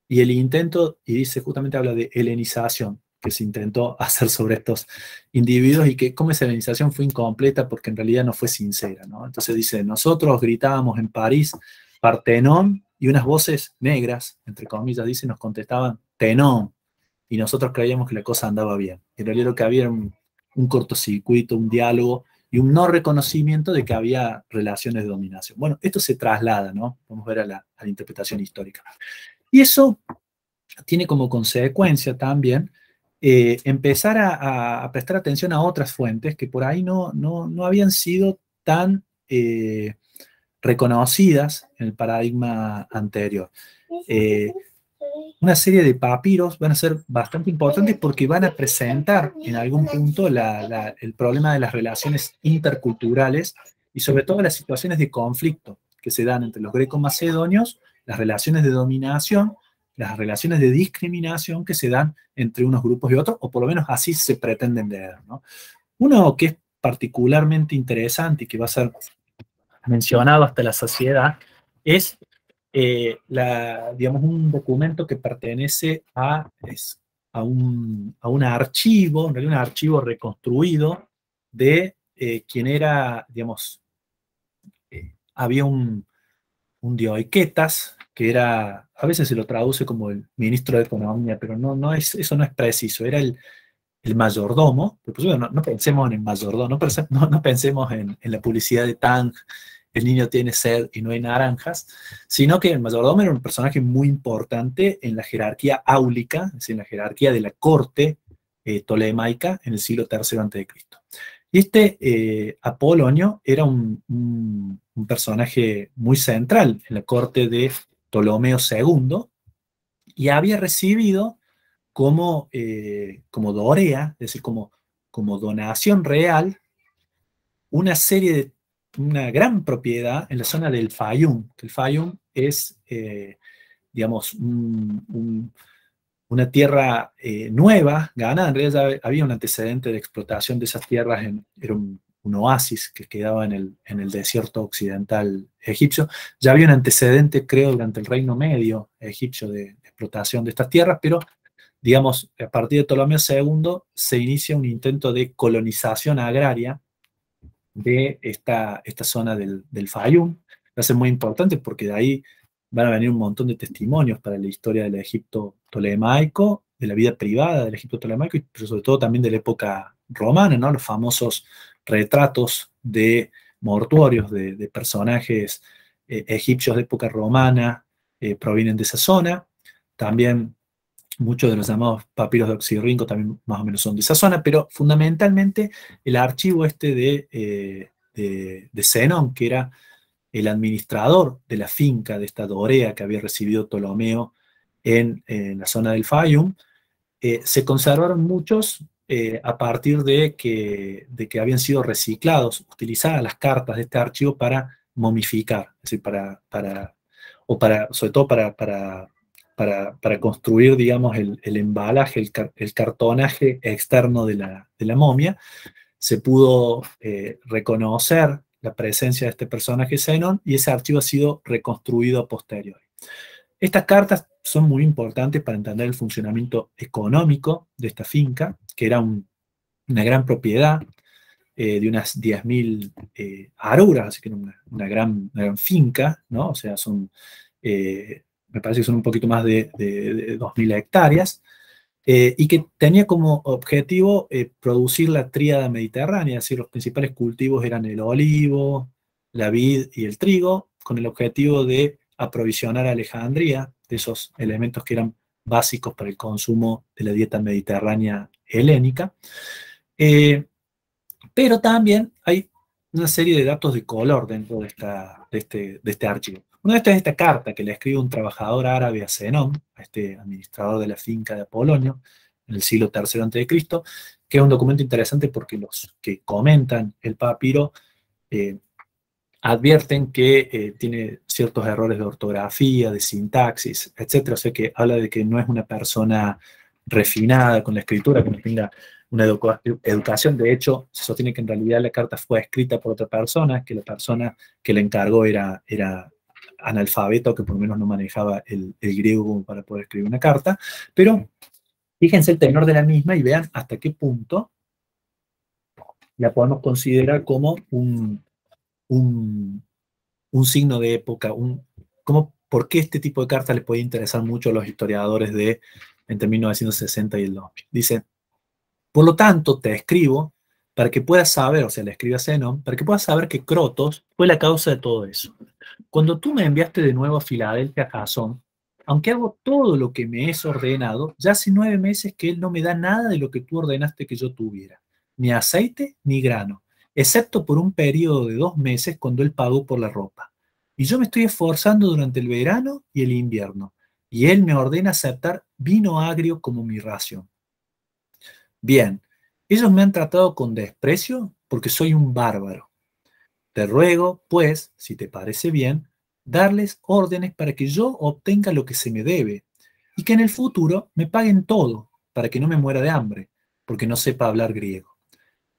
y el intento, y dice, justamente habla de helenización que se intentó hacer sobre estos individuos y que como esa helenización fue incompleta porque en realidad no fue sincera, ¿no? Entonces dice, nosotros gritábamos en París Partenón y unas voces negras, entre comillas, dice, nos contestaban Tenón, y nosotros creíamos que la cosa andaba bien. En realidad lo que había era un cortocircuito, un diálogo y un no reconocimiento de que había relaciones de dominación. Bueno, esto se traslada, ¿no? Vamos a ver a la interpretación histórica. Y eso tiene como consecuencia también empezar a prestar atención a otras fuentes que por ahí no habían sido tan reconocidas en el paradigma anterior. Una serie de papiros van a ser bastante importantes porque van a presentar en algún punto el problema de las relaciones interculturales y sobre todo las situaciones de conflicto que se dan entre los greco-macedonios, las relaciones de dominación, las relaciones de discriminación que se dan entre unos grupos y otros, o por lo menos así se pretenden leer, ¿no? Uno que es particularmente interesante y que va a ser mencionado hasta la saciedad es digamos, un documento que pertenece a un archivo, un archivo reconstruido de quien era, digamos, había un Dioiquetas, que era, a veces se lo traduce como el ministro de Economía, pero eso no es preciso, era el mayordomo, pero pues, no pensemos en el mayordomo, no pensemos en la publicidad de Tang, el niño tiene sed y no hay naranjas, sino que el mayordomo era un personaje muy importante en la jerarquía áulica, es decir, en la jerarquía de la corte tolemaica en el siglo III a.C. Y este Apolonio era un personaje muy central en la corte de Ptolomeo II y había recibido como dorea, es decir, como donación real, una gran propiedad en la zona del Fayum, que el Fayum es, digamos, una tierra nueva, ganada. En realidad ya había un antecedente de explotación de esas tierras, era un oasis que quedaba en el desierto occidental egipcio. Ya había un antecedente, creo, durante el Reino Medio egipcio de explotación de estas tierras, pero digamos, a partir de Ptolomeo II se inicia un intento de colonización agraria de esta zona del Fayum. Va a ser muy importante porque de ahí van a venir un montón de testimonios para la historia del Egipto tolemaico, de la vida privada del Egipto tolemaico, pero sobre todo también de la época romana, ¿no? Los famosos retratos de mortuorios de personajes egipcios de época romana provienen de esa zona. También muchos de los llamados papiros de Oxirrinco también más o menos son de esa zona, pero fundamentalmente el archivo este de Zenón, que era el administrador de la finca de esta Dorea que había recibido Ptolomeo en la zona del Fayum, se conservaron muchos a partir de que habían sido reciclados, utilizadas las cartas de este archivo para momificar, es decir, sobre todo para construir, digamos, el embalaje, el cartonaje externo de la momia. Se pudo reconocer la presencia de este personaje Zenón y ese archivo ha sido reconstruido a posteriori. Estas cartas son muy importantes para entender el funcionamiento económico de esta finca, que era una gran propiedad de unas 10.000 aruras, así que era una gran finca, ¿no? O sea, me parece que son un poquito más de 2.000 hectáreas, y que tenía como objetivo producir la tríada mediterránea, es decir, los principales cultivos eran el olivo, la vid y el trigo, con el objetivo de aprovisionar a Alejandría de esos elementos que eran básicos para el consumo de la dieta mediterránea helénica. Pero también hay una serie de datos de color dentro de este archivo. Uno de estos es esta carta que le escribe un trabajador árabe a Zenón, a este administrador de la finca de Apolonio, en el siglo III a.C., que es un documento interesante porque los que comentan el papiro advierten que tiene ciertos errores de ortografía, de sintaxis, etc. O sea que habla de que no es una persona refinada con la escritura, que no tenga una educación. De hecho, se sostiene que en realidad la carta fue escrita por otra persona, que la persona que la encargó era analfabeta o que por lo menos no manejaba el griego para poder escribir una carta. Pero fíjense el tenor de la misma y vean hasta qué punto la podemos considerar como un signo de época, por qué este tipo de cartas les puede interesar mucho a los historiadores de entre 1960 y el 2000. Dice: por lo tanto, te escribo para que puedas saber, o sea, le escribe a Zenón, para que puedas saber que Crotos fue la causa de todo eso. Cuando tú me enviaste de nuevo a Filadelfia a Jasón, aunque hago todo lo que me es ordenado, ya hace 9 meses que él no me da nada de lo que tú ordenaste que yo tuviera, ni aceite ni grano, excepto por un periodo de 2 meses cuando él pagó por la ropa. Y yo me estoy esforzando durante el verano y el invierno, y él me ordena aceptar vino agrio como mi ración. Bien, ellos me han tratado con desprecio porque soy un bárbaro. Te ruego, pues, si te parece bien, darles órdenes para que yo obtenga lo que se me debe y que en el futuro me paguen todo para que no me muera de hambre, porque no sepa hablar griego.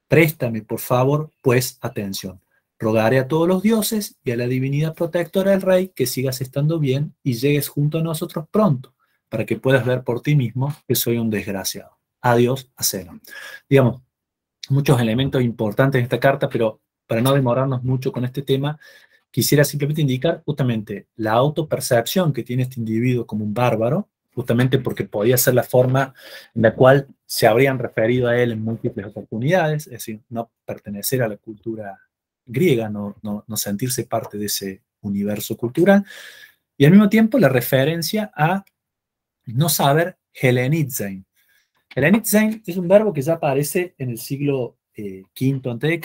Préstame, por favor, pues, atención. Rogaré a todos los dioses y a la divinidad protectora del rey que sigas estando bien y llegues junto a nosotros pronto, para que puedas ver por ti mismo que soy un desgraciado. Adiós, a Zenón. Digamos, muchos elementos importantes en esta carta, pero para no demorarnos mucho con este tema, quisiera simplemente indicar justamente la autopercepción que tiene este individuo como un bárbaro, justamente porque podía ser la forma en la cual se habrían referido a él en múltiples oportunidades, es decir, no pertenecer a la cultura griega, no sentirse parte de ese universo cultural, y al mismo tiempo la referencia a no saber helenizein. Helenizein es un verbo que ya aparece en el siglo V a.C.,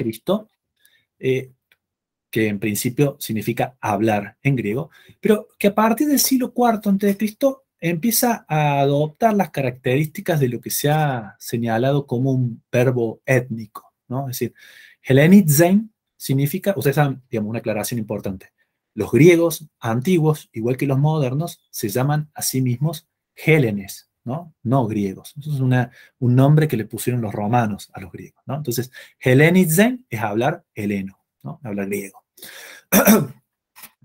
que en principio significa hablar en griego, pero que a partir del siglo IV a.C. empieza a adoptar las características de lo que se ha señalado como un verbo étnico, ¿no? Es decir, helenizein significa, ustedes saben, digamos, una aclaración importante, los griegos antiguos, igual que los modernos, se llaman a sí mismos helenes, ¿no? No griegos. Eso es un nombre que le pusieron los romanos a los griegos, ¿no? Entonces, helenizein es hablar heleno, ¿no? Hablar griego.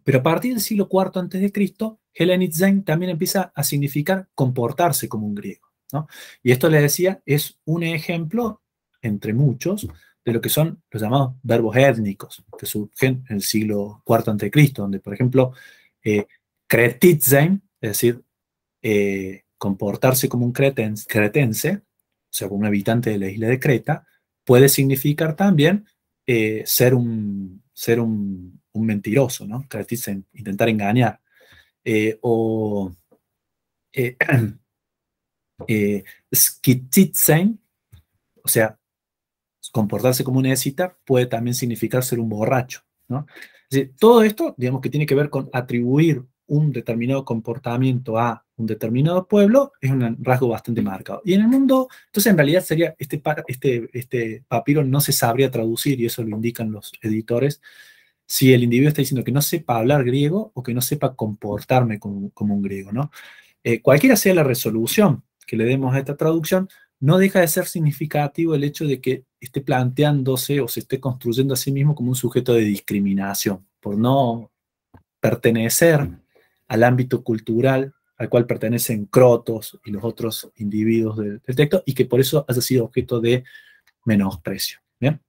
Pero a partir del siglo IV a.C., helenizein también empieza a significar comportarse como un griego. ¿no? Y esto, les decía, es un ejemplo, entre muchos, de lo que son los llamados verbos étnicos, que surgen en el siglo IV a.C., donde, por ejemplo, kretitzen, es decir, comportarse como un cretense, o sea, como un habitante de la isla de Creta, puede significar también ser un mentiroso, ¿no? Kretitzen, intentar engañar. O skititzen, o sea, comportarse como una escita puede también significar ser un borracho, ¿no? Es decir, todo esto, digamos, que tiene que ver con atribuir un determinado comportamiento a un determinado pueblo, es un rasgo bastante marcado. Y en el mundo, entonces en realidad sería, este papiro no se sabría traducir, y eso lo indican los editores, si el individuo está diciendo que no sepa hablar griego o que no sepa comportarme como un griego, ¿no? Cualquiera sea la resolución que le demos a esta traducción, no deja de ser significativo el hecho de que esté planteándose o se esté construyendo a sí mismo como un sujeto de discriminación, por no pertenecer al ámbito cultural al cual pertenecen Crotos y los otros individuos del texto, y que por eso haya sido objeto de menosprecio. ¿Bien?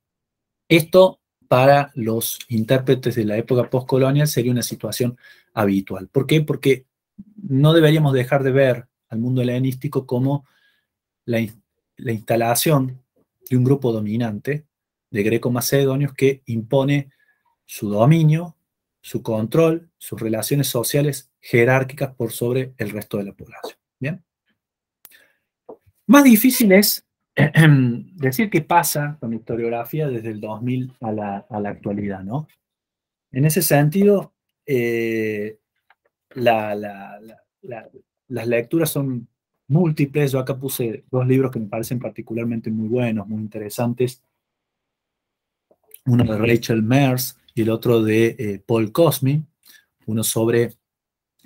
Esto, para los intérpretes de la época postcolonial, sería una situación habitual. ¿Por qué? Porque no deberíamos dejar de ver al mundo helenístico como la instalación de un grupo dominante de greco-macedonios que impone su dominio, su control, sus relaciones sociales jerárquicas por sobre el resto de la población. ¿Bien? Más difícil es decir qué pasa con la historiografía desde el 2000 a la actualidad, ¿no? En ese sentido, las lecturas son múltiples. Yo acá puse dos libros que me parecen particularmente muy buenos, muy interesantes. Uno de Rachel Mears y el otro de Paul Cosmin, uno sobre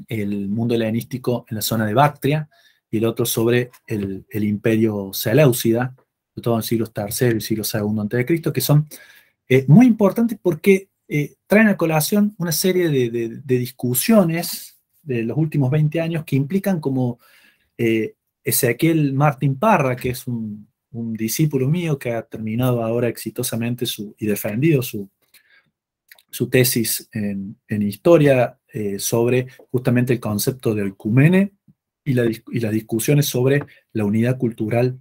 el mundo helenístico en la zona de Bactria y el otro sobre el imperio seleucida, sobre todo en siglos III y siglo II a.C., que son muy importantes porque traen a colación una serie de discusiones de los últimos 20 años que implican como Ezequiel Martín Parra, que es un discípulo mío que ha terminado ahora exitosamente y defendido su tesis en historia sobre justamente el concepto de oikumene y las discusiones sobre la unidad cultural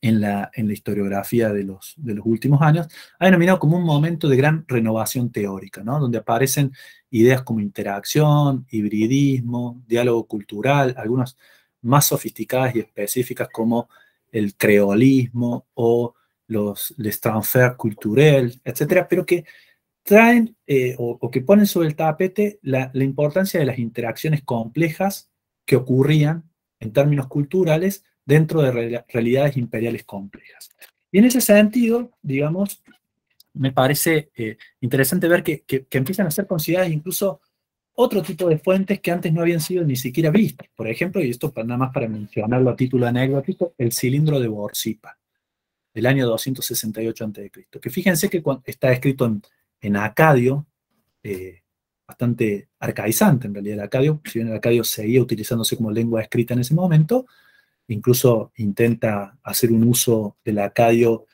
en la historiografía de los últimos años, ha denominado como un momento de gran renovación teórica, ¿no? Donde aparecen ideas como interacción, hibridismo, diálogo cultural, algunas más sofisticadas y específicas como el creolismo o les transferts culturels, etcétera, pero que traen o que ponen sobre el tapete la importancia de las interacciones complejas que ocurrían en términos culturales dentro de realidades imperiales complejas. Y en ese sentido, digamos, me parece interesante ver que empiezan a ser consideradas incluso otro tipo de fuentes que antes no habían sido ni siquiera vistas. Por ejemplo, y esto nada más para mencionarlo a título anecdótico, el cilindro de Borsipa, del año 268 a.C., que fíjense que está escrito en acadio, bastante arcaizante en realidad el acadio, si bien el acadio seguía utilizándose como lengua escrita en ese momento, incluso intenta hacer un uso del acadio,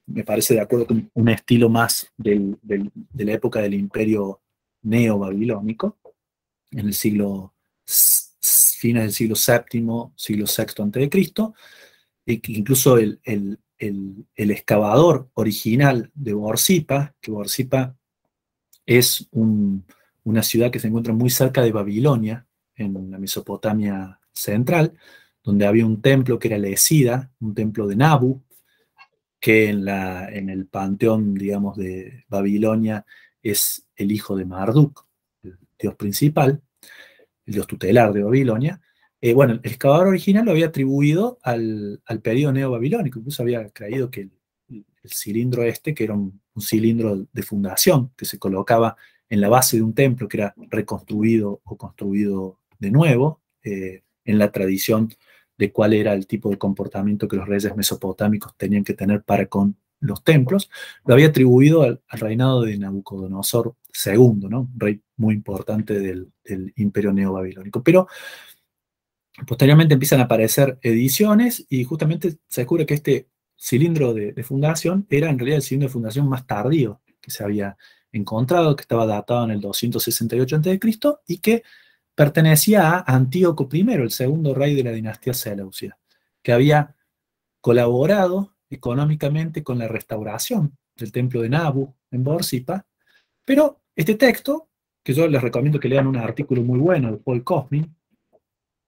me parece de acuerdo con un estilo más de la época del imperio neo-babilónico, en el fines del siglo VII, siglo VI a.C., y que incluso el excavador original de Borsipa, que Borsipa es una ciudad que se encuentra muy cerca de Babilonia, en la Mesopotamia central, donde había un templo que era la Esida, un templo de Nabu, que en el panteón, digamos, de Babilonia es el hijo de Marduk, el dios principal, el dios tutelar de Babilonia. Bueno, el excavador original lo había atribuido al periodo neobabilónico, incluso había creído que el cilindro que era un cilindro de fundación, que se colocaba en la base de un templo que era reconstruido o construido de nuevo, en la tradición de cuál era el tipo de comportamiento que los reyes mesopotámicos tenían que tener para con los templos, lo había atribuido al reinado de Nabucodonosor II, ¿no? Un rey muy importante del imperio neobabilónico. Pero Posteriormente empiezan a aparecer ediciones y justamente se descubre que este cilindro de fundación era en realidad el cilindro de fundación más tardío que se había encontrado, que estaba datado en el 268 a.C. y que pertenecía a Antíoco I, el segundo rey de la dinastía Seleucida, que había colaborado económicamente con la restauración del templo de Nabu en Borsippa, pero este texto, que yo les recomiendo que lean un artículo muy bueno de Paul Cosmin,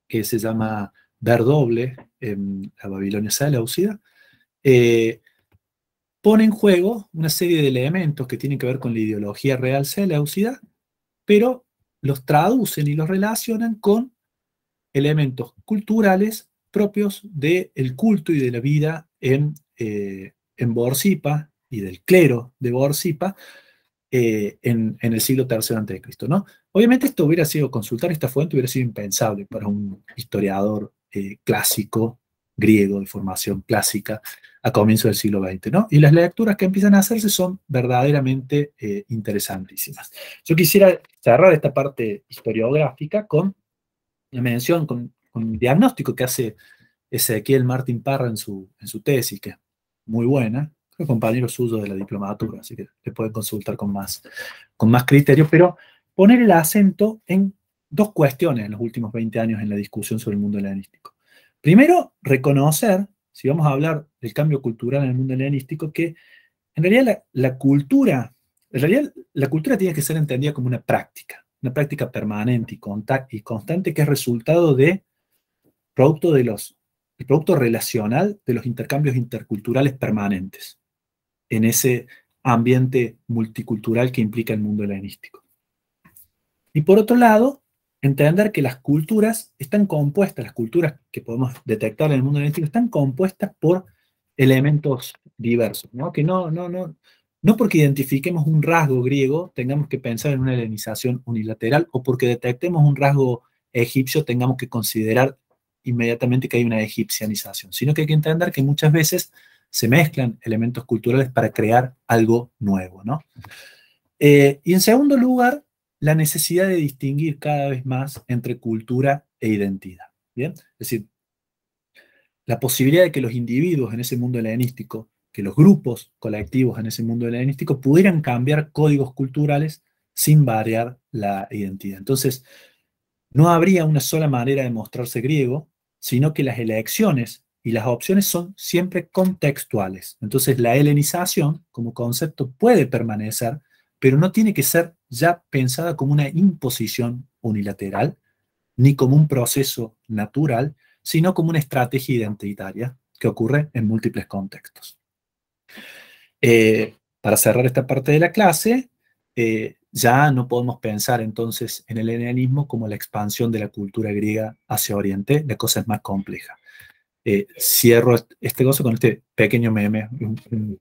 que se llama Ver Doble en la Babilonia Seleucida, pone en juego una serie de elementos que tienen que ver con la ideología real seleucida, pero los traducen y los relacionan con elementos culturales propios del culto y de la vida en Borsippa y del clero de Borsippa en el siglo III a.C., ¿no? Obviamente esto hubiera sido, consultar esta fuente hubiera sido impensable para un historiador clásico, griego, de formación clásica, a comienzos del siglo XX, ¿no? Y las lecturas que empiezan a hacerse son verdaderamente interesantísimas. Yo quisiera cerrar esta parte historiográfica con la mención, con un diagnóstico que hace Ezequiel Martín Parra en su tesis, que es muy buena, es compañero suyo de la diplomatura, así que le pueden consultar con más criterio, pero poner el acento en dos cuestiones en los últimos 20 años en la discusión sobre el mundo helenístico. Primero, reconocer, si vamos a hablar del cambio cultural en el mundo helenístico, que en realidad la cultura, en realidad la cultura tiene que ser entendida como una práctica permanente y constante que es resultado de el producto relacional de los intercambios interculturales permanentes en ese ambiente multicultural que implica el mundo helenístico. Y por otro lado, entender que las culturas están compuestas, las culturas que podemos detectar en el mundo helenístico están compuestas por elementos diversos, ¿no? Que no porque identifiquemos un rasgo griego tengamos que pensar en una helenización unilateral, o porque detectemos un rasgo egipcio tengamos que considerar inmediatamente que hay una egipcianización, sino que hay que entender que muchas veces se mezclan elementos culturales para crear algo nuevo, ¿no? Y en segundo lugar, la necesidad de distinguir cada vez más entre cultura e identidad, ¿bien? Es decir, la posibilidad de que los individuos en ese mundo helenístico, que los grupos colectivos en ese mundo helenístico pudieran cambiar códigos culturales sin variar la identidad. Entonces, no habría una sola manera de mostrarse griego, sino que las elecciones y las opciones son siempre contextuales. Entonces, la helenización como concepto puede permanecer, pero no tiene que ser ya pensada como una imposición unilateral, ni como un proceso natural, sino como una estrategia identitaria que ocurre en múltiples contextos. Para cerrar esta parte de la clase, ya no podemos pensar entonces en el helenismo como la expansión de la cultura griega hacia Oriente, la cosa es más compleja. Cierro este gozo con este pequeño meme,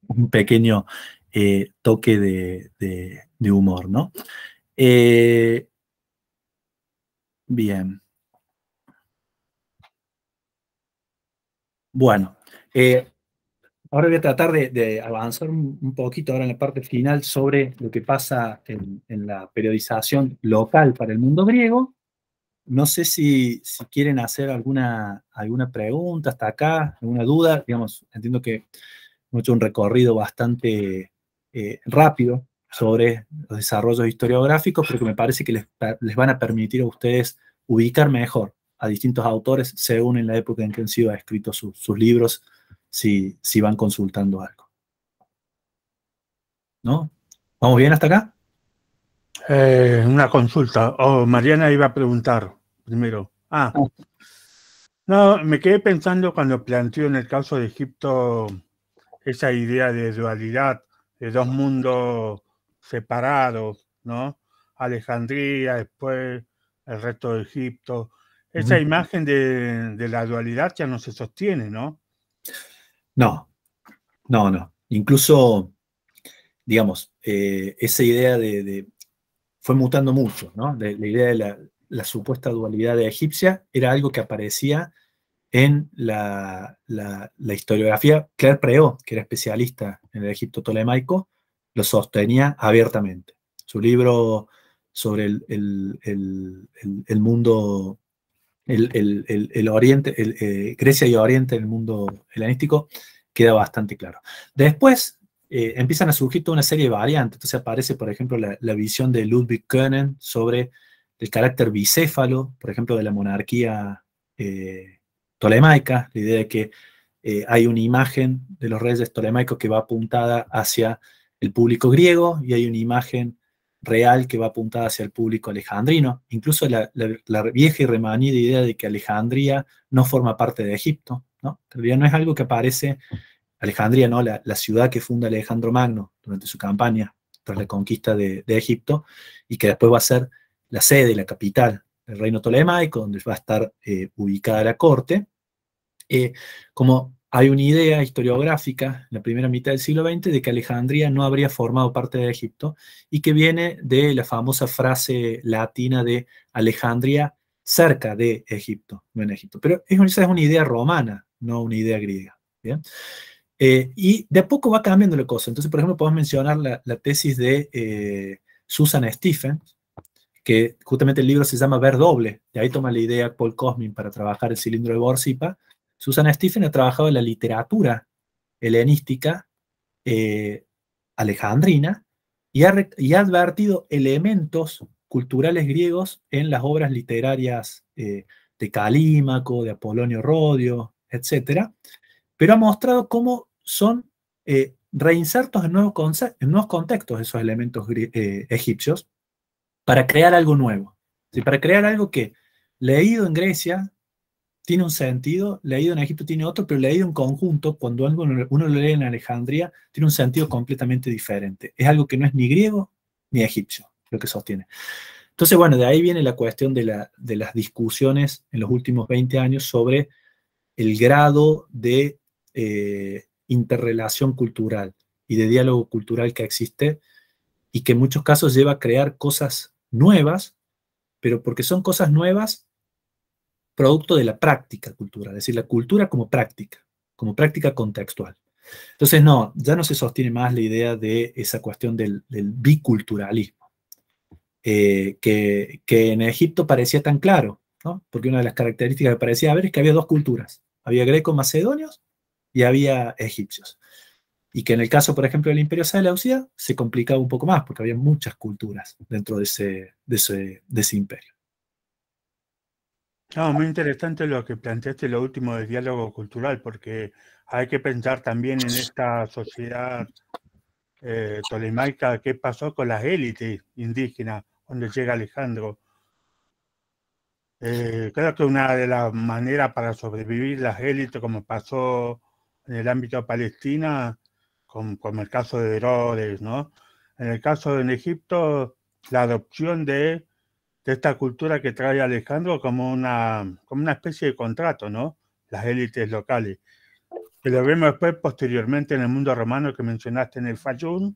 un pequeño toque de humor, ¿no? Bien. Bueno, ahora voy a tratar de avanzar un poquito ahora en la parte final sobre lo que pasa en la periodización local para el mundo griego. No sé si quieren hacer alguna pregunta hasta acá, alguna duda. Digamos, entiendo que hemos hecho un recorrido bastante rápido sobre los desarrollos historiográficos, pero que me parece que les van a permitir a ustedes ubicar mejor a distintos autores según en la época en que han sido escritos sus libros, si van consultando algo. ¿No? ¿Vamos bien hasta acá? Una consulta. Mariana iba a preguntar primero. No, me quedé pensando cuando planteó en el caso de Egipto esa idea de dualidad, de dos mundos separados, ¿no? Alejandría, después el resto de Egipto. Esa imagen de la dualidad ya no se sostiene, ¿no? No. Incluso, digamos, esa idea fue mutando mucho, ¿no? La idea de la supuesta dualidad egipcia era algo que aparecía en la historiografía. Claire Préaux, que era especialista en el Egipto tolemaico, lo sostenía abiertamente. Su libro sobre el mundo el Oriente, Grecia y Oriente en el mundo helenístico, queda bastante claro. Después empiezan a surgir toda una serie de variantes. Entonces aparece, por ejemplo, la visión de Ludwig Können sobre el carácter bicéfalo, por ejemplo, de la monarquía tolemaica, la idea de que hay una imagen de los reyes tolemaicos que va apuntada hacia el público griego y hay una imagen real que va apuntada hacia el público alejandrino. Incluso la vieja y remanida idea de que Alejandría no forma parte de Egipto, ¿no? En realidad no es algo que aparece, Alejandría, ¿no? La ciudad que funda Alejandro Magno durante su campaña tras la conquista de Egipto, y que después va a ser la sede, la capital del reino tolemaico, donde va a estar ubicada la corte. Como hay una idea historiográfica en la primera mitad del siglo XX de que Alejandría no habría formado parte de Egipto y que viene de la famosa frase latina de Alejandría cerca de Egipto, no en Egipto. Pero esa es una idea romana, no una idea griega. ¿Bien? Y de a poco va cambiando la cosa. Entonces, por ejemplo, podemos mencionar la tesis de Susan Stephens, que justamente el libro se llama Ver Doble, de ahí toma la idea Paul Cosmin para trabajar el cilindro de Borsippa. Susan Stephens ha trabajado en la literatura helenística alejandrina y ha advertido elementos culturales griegos en las obras literarias de Calímaco, de Apolonio Rodio, etc. Pero ha mostrado cómo son reinsertos en nuevos contextos esos elementos egipcios para crear algo nuevo. ¿Sí? Para crear algo que, leído en Grecia, tiene un sentido, leído en Egipto tiene otro, pero leído en conjunto, cuando uno lo lee en Alejandría, tiene un sentido completamente diferente. Es algo que no es ni griego ni egipcio, lo que sostiene. Entonces, bueno, de ahí viene la cuestión de las discusiones en los últimos 20 años sobre el grado de interrelación cultural y de diálogo cultural que existe y que en muchos casos lleva a crear cosas nuevas, pero porque son cosas nuevas producto de la práctica cultural, es decir, la cultura como práctica contextual. Entonces, no, ya no se sostiene más la idea de esa cuestión del biculturalismo, que en Egipto parecía tan claro, ¿no? Porque una de las características que parecía haber es que había dos culturas, había greco-macedonios y había egipcios. Y que en el caso, por ejemplo, del Imperio Seleucida, se complicaba un poco más, porque había muchas culturas dentro de ese imperio. No, muy interesante lo que planteaste, lo último del diálogo cultural, porque hay que pensar también en esta sociedad tolemaica, qué pasó con las élites indígenas cuando llega Alejandro. Creo que una de las maneras para sobrevivir las élites, como pasó en el ámbito de Palestina, como el caso de Herodes, ¿no? En el caso de Egipto, la adopción de esta cultura que trae Alejandro como una especie de contrato, ¿no? Las élites locales. Que lo vemos después, posteriormente, en el mundo romano que mencionaste en el Fayum,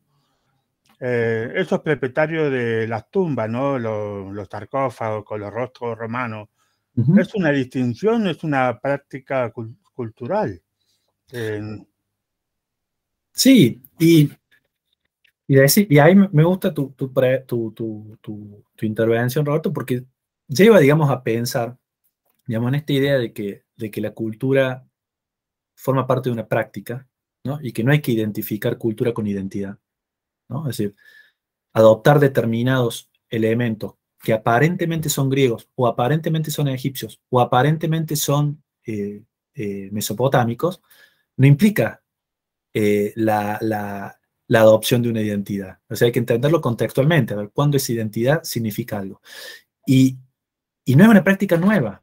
esos propietarios de las tumbas, ¿no? Los sarcófagos con los rostros romanos. Uh-huh. Es una distinción, es una práctica cultural. Sí, y ahí me gusta tu intervención, Roberto, porque lleva, digamos, a pensar, digamos, en esta idea de que la cultura forma parte de una práctica, ¿no? Y que no hay que identificar cultura con identidad, ¿no? Es decir, adoptar determinados elementos que aparentemente son griegos, o aparentemente son egipcios, o aparentemente son mesopotámicos, no implica la adopción de una identidad. O sea, hay que entenderlo contextualmente, a ver cuándo esa identidad significa algo. Y no es una práctica nueva.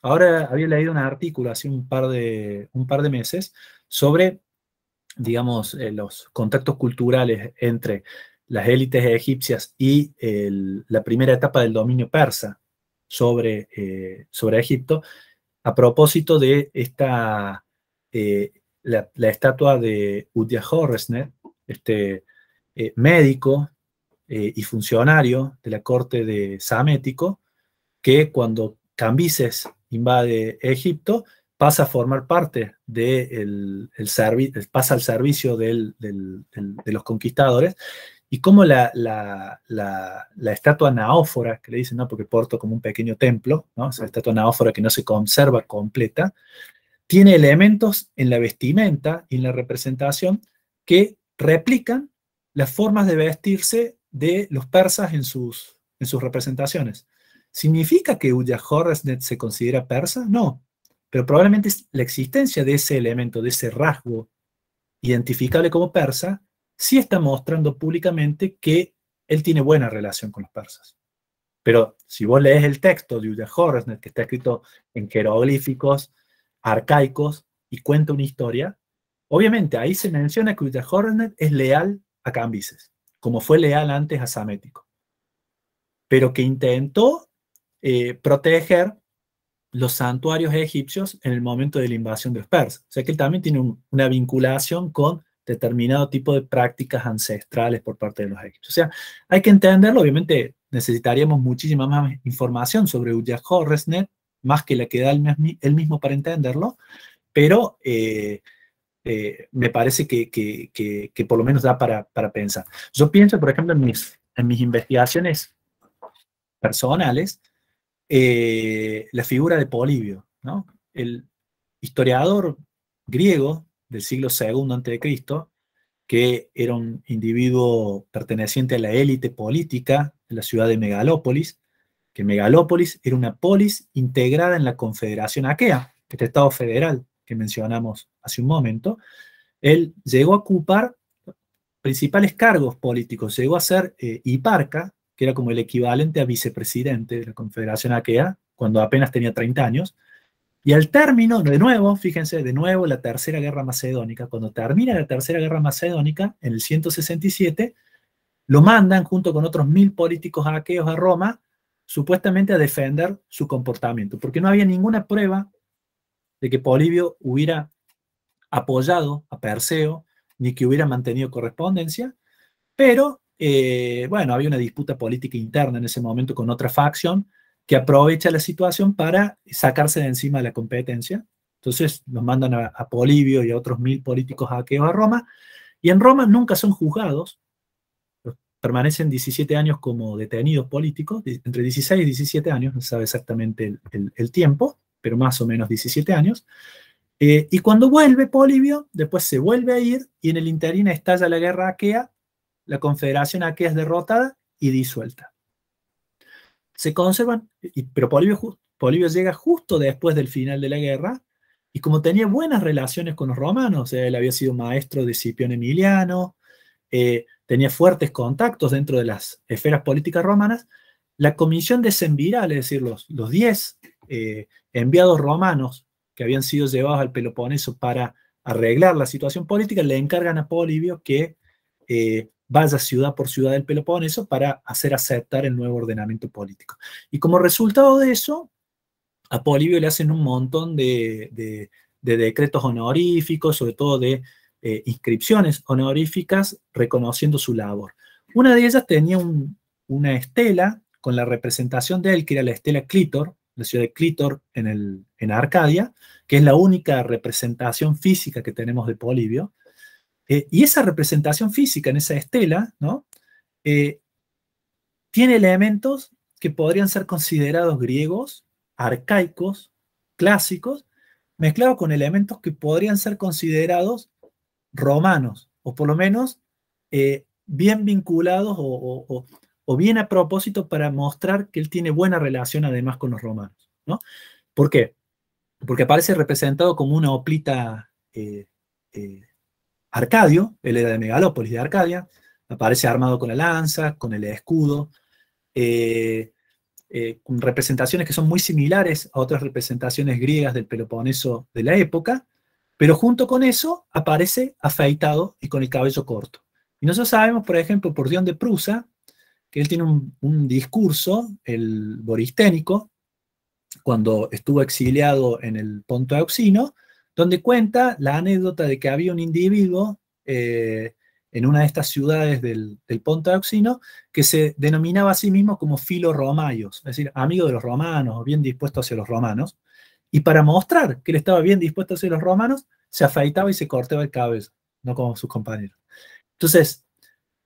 Ahora había leído un artículo hace un par de meses sobre, digamos, los contactos culturales entre las élites egipcias y la primera etapa del dominio persa sobre Egipto, a propósito de esta, la estatua de Udia Horresner, este médico y funcionario de la corte de Samético, que cuando Cambises invade Egipto, pasa a formar parte pasa al servicio de los conquistadores, y cómo la estatua naófora, que le dicen, ¿no? Porque porto como un pequeño templo, ¿no? Esa estatua naófora que no se conserva completa, tiene elementos en la vestimenta y en la representación que replican las formas de vestirse de los persas en sus representaciones. ¿Significa que Ulla-Horresnet se considera persa? No, pero probablemente la existencia de ese elemento, de ese rasgo identificable como persa, sí está mostrando públicamente que él tiene buena relación con los persas. Pero si vos lees el texto de Ulla-Horresnet, que está escrito en jeroglíficos arcaicos y cuenta una historia, obviamente ahí se menciona que Ulla-Horresnet es leal a Cambises, como fue leal antes a Psamético, pero que intentó proteger los santuarios egipcios en el momento de la invasión de los persas. O sea que él también tiene una vinculación con determinado tipo de prácticas ancestrales por parte de los egipcios. O sea, hay que entenderlo. Obviamente necesitaríamos muchísima más información sobre Ulla-Horresnet, más que la que da él mismo para entenderlo, pero me parece que por lo menos da para pensar. Yo pienso, por ejemplo, en mis investigaciones personales, la figura de Polibio, ¿no? El historiador griego del siglo II a.C., que era un individuo perteneciente a la élite política de la ciudad de Megalópolis, que Megalópolis era una polis integrada en la Confederación Aquea, este estado federal que mencionamos hace un momento. Él llegó a ocupar principales cargos políticos, llegó a ser hiparca, que era como el equivalente a vicepresidente de la Confederación Aquea, cuando apenas tenía 30 años, y al término, de nuevo, fíjense, de nuevo la Tercera Guerra Macedónica, cuando termina la Tercera Guerra Macedónica, en el 167, lo mandan junto con otros 1000 políticos aqueos a Roma, supuestamente a defender su comportamiento, porque no había ninguna prueba de que Polibio hubiera apoyado a Perseo, ni que hubiera mantenido correspondencia, pero, bueno, había una disputa política interna en ese momento con otra facción que aprovecha la situación para sacarse de encima la competencia. Entonces los mandan a Polibio y a otros 1000 políticos aqueos a Roma, y en Roma nunca son juzgados, permanecen 17 años como detenidos políticos, entre 16 y 17 años, no se sabe exactamente el tiempo, pero más o menos 17 años. Y cuando vuelve Polibio, después se vuelve a ir, y en el interín estalla la guerra aquea, la Confederación Aquea es derrotada y disuelta. Se conservan, pero Polibio llega justo después del final de la guerra, y como tenía buenas relaciones con los romanos, o sea, él había sido maestro de Escipión Emiliano, tenía fuertes contactos dentro de las esferas políticas romanas, la comisión decemviral, es decir, los 10 enviados romanos que habían sido llevados al Peloponeso para arreglar la situación política, le encargan a Polibio que vaya ciudad por ciudad del Peloponeso para hacer aceptar el nuevo ordenamiento político. Y como resultado de eso, a Polibio le hacen un montón de decretos honoríficos, sobre todo de inscripciones honoríficas reconociendo su labor. Una de ellas tenía una estela con la representación de él, que era la estela Clítor, la ciudad de Clítor en Arcadia, que es la única representación física que tenemos de Polibio. Y esa representación física en esa estela, ¿no? Tiene elementos que podrían ser considerados griegos, arcaicos, clásicos, mezclados con elementos que podrían ser considerados romanos, o por lo menos bien vinculados o bien a propósito para mostrar que él tiene buena relación además con los romanos, ¿no? ¿Por qué? Porque aparece representado como una hoplita Arcadio, él era de Megalópolis, de Arcadia, aparece armado con la lanza, con el escudo, con representaciones que son muy similares a otras representaciones griegas del Peloponeso de la época, pero junto con eso aparece afeitado y con el cabello corto. Y nosotros sabemos, por ejemplo, por Dion de Prusa, que él tiene un discurso, el boristénico, cuando estuvo exiliado en el Ponto Euxino, donde cuenta la anécdota de que había un individuo en una de estas ciudades del Ponto Euxino que se denominaba a sí mismo como Filo Romaios, es decir, amigo de los romanos, bien dispuesto hacia los romanos, y para mostrar que él estaba bien dispuesto hacia los romanos, se afeitaba y se cortaba el cabello, no como sus compañeros. Entonces,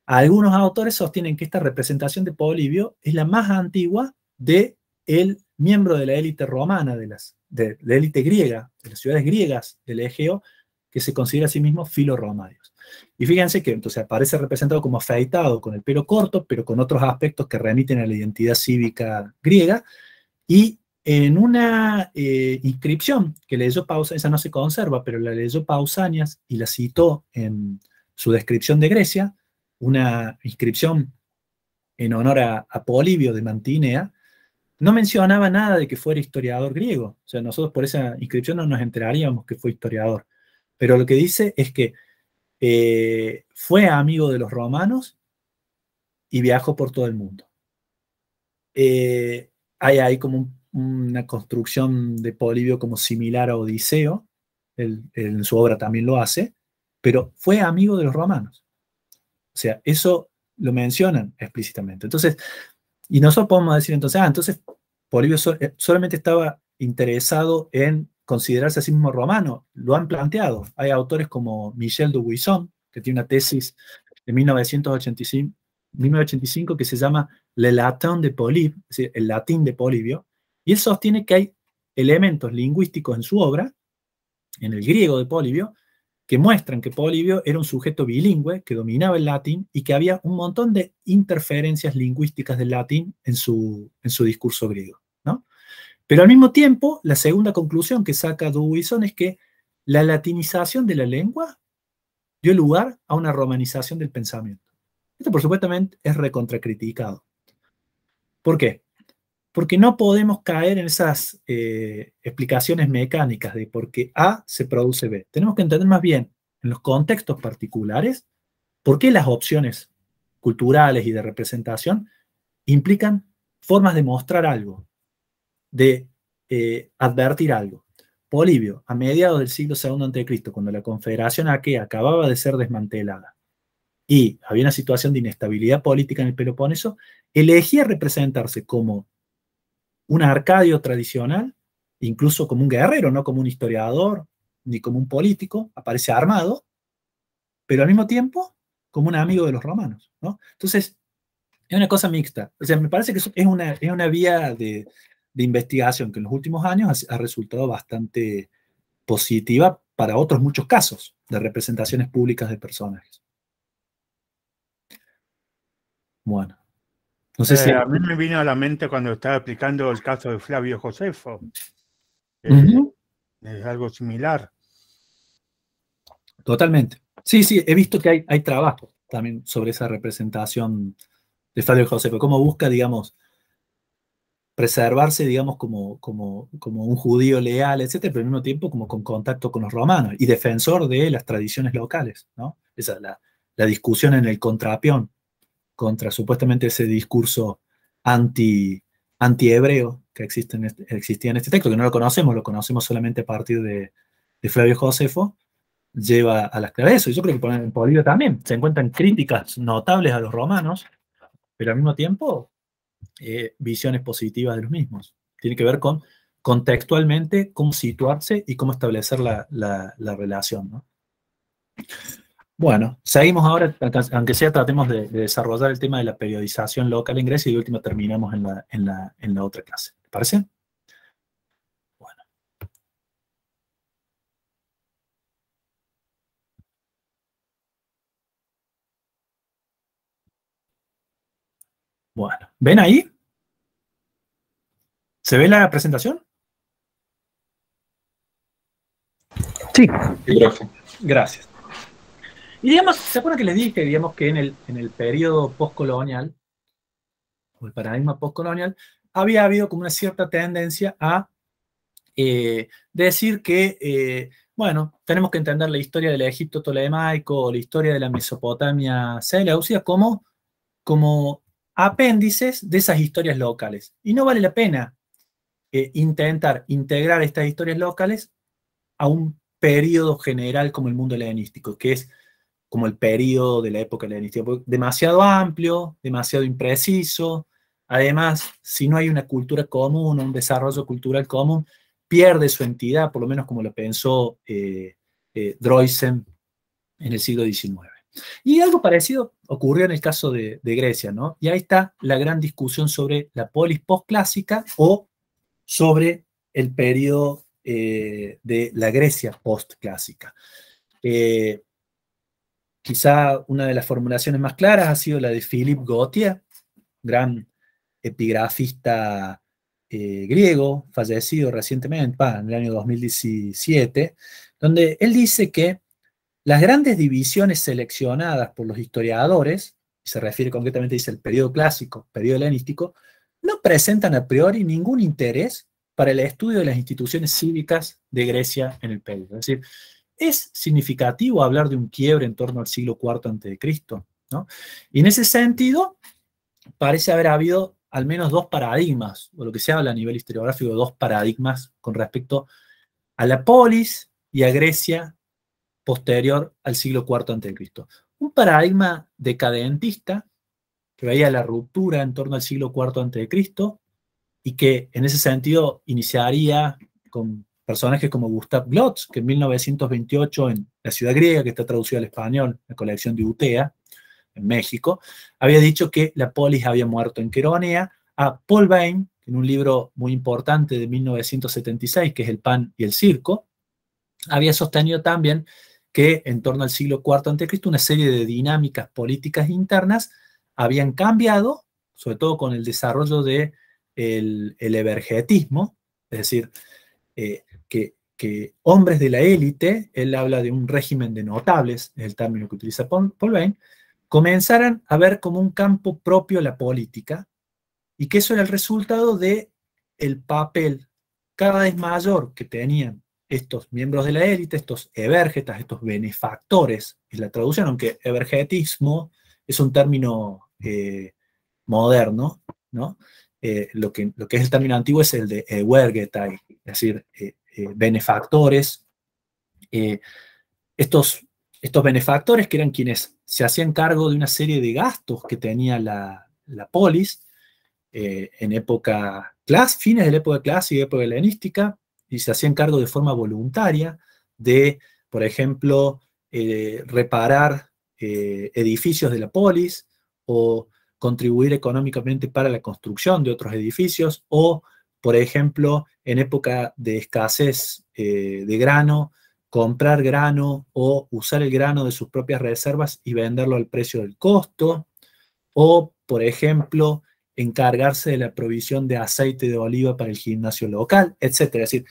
Algunos autores sostienen que esta representación de Polibio es la más antigua de el miembro de la élite romana, de la élite griega, de las ciudades griegas del Egeo, que se considera a sí mismo filoromaios. Y fíjense que entonces aparece representado como afeitado, con el pelo corto, pero con otros aspectos que remiten a la identidad cívica griega, y en una inscripción que leyó Pausanias, esa no se conserva, pero la leyó Pausanias y la citó en su descripción de Grecia, una inscripción en honor a Polibio de Mantinea, no mencionaba nada de que fuera historiador griego. O sea, nosotros por esa inscripción no nos enteraríamos que fue historiador. Pero lo que dice es que fue amigo de los romanos y viajó por todo el mundo. Hay como una construcción de Polibio como similar a Odiseo, él en su obra también lo hace, pero fue amigo de los romanos. O sea, eso lo mencionan explícitamente. Entonces, y nosotros podemos decir entonces, entonces Polibio solamente estaba interesado en considerarse a sí mismo romano. Lo han planteado. Hay autores como Michel Dubuisson, que tiene una tesis de 1985 que se llama Le Latin de Polybe, es decir, el latín de Polibio, y él sostiene que hay elementos lingüísticos en su obra, en el griego de Polibio, que muestran que Polibio era un sujeto bilingüe, que dominaba el latín y que había un montón de interferencias lingüísticas del latín en su discurso griego, ¿no? Pero al mismo tiempo, la segunda conclusión que saca Dubuisson es que la latinización de la lengua dio lugar a una romanización del pensamiento. Esto, por supuesto, es recontracriticado. ¿Por qué? Porque no podemos caer en esas explicaciones mecánicas de por qué A se produce B. Tenemos que entender más bien, en los contextos particulares, por qué las opciones culturales y de representación implican formas de mostrar algo, de advertir algo. Polibio, a mediados del siglo II a.C., cuando la Confederación Aquea acababa de ser desmantelada y había una situación de inestabilidad política en el Peloponeso, elegía representarse como un arcadio tradicional, incluso como un guerrero, no como un historiador, ni como un político, aparece armado, pero al mismo tiempo como un amigo de los romanos, ¿no? Entonces, es una cosa mixta. O sea, me parece que es una vía de investigación que en los últimos años ha resultado bastante positiva para otros muchos casos de representaciones públicas de personajes. Bueno, no sé si... A mí me vino a la mente cuando estaba explicando el caso de Flavio Josefo. Es algo similar. Totalmente. Sí, he visto que hay trabajo también sobre esa representación de Flavio Josefo, cómo busca, digamos, preservarse, digamos, como un judío leal, etcétera, pero al mismo tiempo como con contacto con los romanos y defensor de las tradiciones locales, ¿no? Esa es la discusión en el contrapión contra supuestamente ese discurso anti-hebreo que existía en este texto, que no lo conocemos solamente a partir de Flavio Josefo, lleva a las claves de eso. Y yo creo que en Polibio también se encuentran críticas notables a los romanos, pero al mismo tiempo visiones positivas de los mismos. Tiene que ver con contextualmente cómo situarse y cómo establecer la relación, ¿no? Bueno, seguimos ahora, aunque sea tratemos de desarrollar el tema de la periodización local en Grecia y de última terminamos en la otra clase. ¿Te parece? Bueno. Bueno, ¿ven ahí? ¿Se ve la presentación? Sí. Gracias. Y digamos, ¿se acuerdan que les dije, digamos, que en el periodo postcolonial, o el paradigma postcolonial, había habido como una cierta tendencia a decir que, bueno, tenemos que entender la historia del Egipto tolemaico o la historia de la Mesopotamia seleucia como apéndices de esas historias locales. Y no vale la pena intentar integrar estas historias locales a un periodo general como el mundo helenístico, que es como el periodo de la época helenística, demasiado amplio, demasiado impreciso. Además, si no hay una cultura común, un desarrollo cultural común, pierde su entidad, por lo menos como lo pensó Droysen en el siglo XIX. Y algo parecido ocurrió en el caso de Grecia, ¿no? Y ahí está la gran discusión sobre la polis postclásica o sobre el periodo de la Grecia postclásica. Quizá una de las formulaciones más claras ha sido la de Philippe Gautier, gran epigrafista griego, fallecido recientemente, en el año 2017, donde él dice que las grandes divisiones seleccionadas por los historiadores, y se refiere concretamente, dice, el periodo clásico, periodo helenístico, no presentan a priori ningún interés para el estudio de las instituciones cívicas de Grecia en el periodo. Es decir, es significativo hablar de un quiebre en torno al siglo IV a.C., ¿no? Y en ese sentido, parece haber habido al menos dos paradigmas, o lo que se habla a nivel historiográfico, dos paradigmas con respecto a la polis y a Grecia posterior al siglo IV a.C. Un paradigma decadentista que veía la ruptura en torno al siglo IV a.C. y que en ese sentido iniciaría con personajes como Gustav Glotz, que en 1928 en La ciudad griega, que está traducida al español, la colección de Utea, en México, había dicho que la polis había muerto en Queronea, a Paul Bain, en un libro muy importante de 1976, que es El pan y el circo, había sostenido también que en torno al siglo IV a.C. una serie de dinámicas políticas internas habían cambiado, sobre todo con el desarrollo del evergetismo, es decir, que hombres de la élite, él habla de un régimen de notables, es el término que utiliza Paul Bain, comenzaran a ver como un campo propio la política, y que eso era el resultado de el papel cada vez mayor que tenían estos miembros de la élite, estos evergetas, estos benefactores, es la traducción, aunque evergetismo es un término moderno, ¿no? Lo que es el término antiguo es el de evergetai, es decir, benefactores. Estos benefactores, que eran quienes se hacían cargo de una serie de gastos que tenía la polis en fines de la época clásica y época helenística, y se hacían cargo de forma voluntaria de, por ejemplo, reparar edificios de la polis, o contribuir económicamente para la construcción de otros edificios, o, por ejemplo, en época de escasez de grano, comprar grano o usar el grano de sus propias reservas y venderlo al precio del costo, o, por ejemplo, encargarse de la provisión de aceite de oliva para el gimnasio local, etc. Es decir,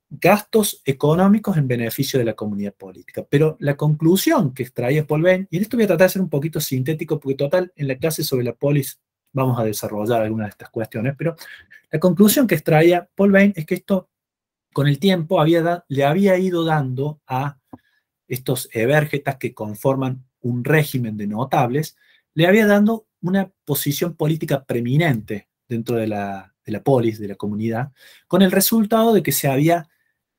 gastos económicos en beneficio de la comunidad política. Pero la conclusión que extraía Paul Bain, y en esto voy a tratar de ser un poquito sintético, porque total, en la clase sobre la polis vamos a desarrollar algunas de estas cuestiones, pero la conclusión que extraía Paul Bain es que esto, con el tiempo, le había ido dando a estos evergetas que conforman un régimen de notables, le había dando una posición política preeminente dentro de la polis, de la comunidad, con el resultado de que se había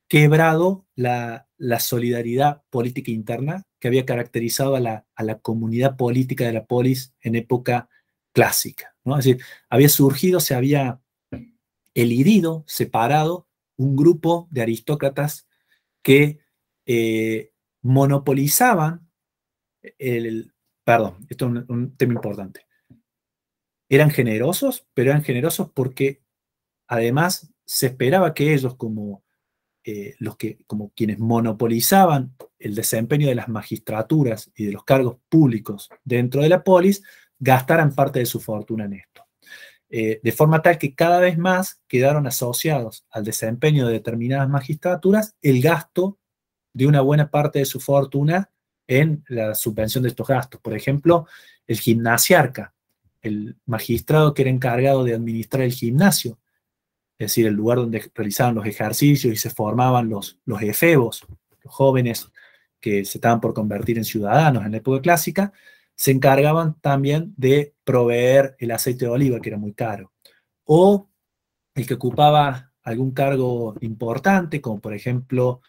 quebrado la solidaridad política interna que había caracterizado a la comunidad política de la polis en época clásica, ¿no? Es decir, había surgido, se había elidido, separado, un grupo de aristócratas que monopolizaban perdón, esto es un tema importante. Eran generosos, pero eran generosos porque además se esperaba que ellos, como quienes monopolizaban el desempeño de las magistraturas y de los cargos públicos dentro de la polis, gastaran parte de su fortuna en esto. De forma tal que cada vez más quedaron asociados al desempeño de determinadas magistraturas el gasto de una buena parte de su fortuna en la subvención de estos gastos. Por ejemplo, el gimnasiarca, el magistrado que era encargado de administrar el gimnasio, es decir, el lugar donde realizaban los ejercicios y se formaban los efebos, los jóvenes que se estaban por convertir en ciudadanos en la época clásica, se encargaban también de proveer el aceite de oliva, que era muy caro. O el que ocupaba algún cargo importante, como por ejemplo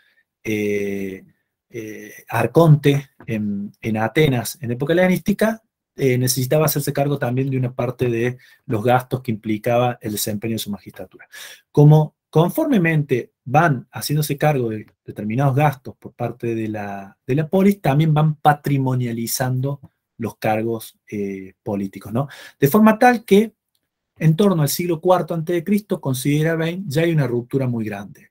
Arconte en Atenas en época helenística, necesitaba hacerse cargo también de una parte de los gastos que implicaba el desempeño de su magistratura. Como conformemente van haciéndose cargo de determinados gastos por parte de la polis, también van patrimonializando los cargos políticos, ¿no? De forma tal que en torno al siglo IV a.C., considera Bain, ya hay una ruptura muy grande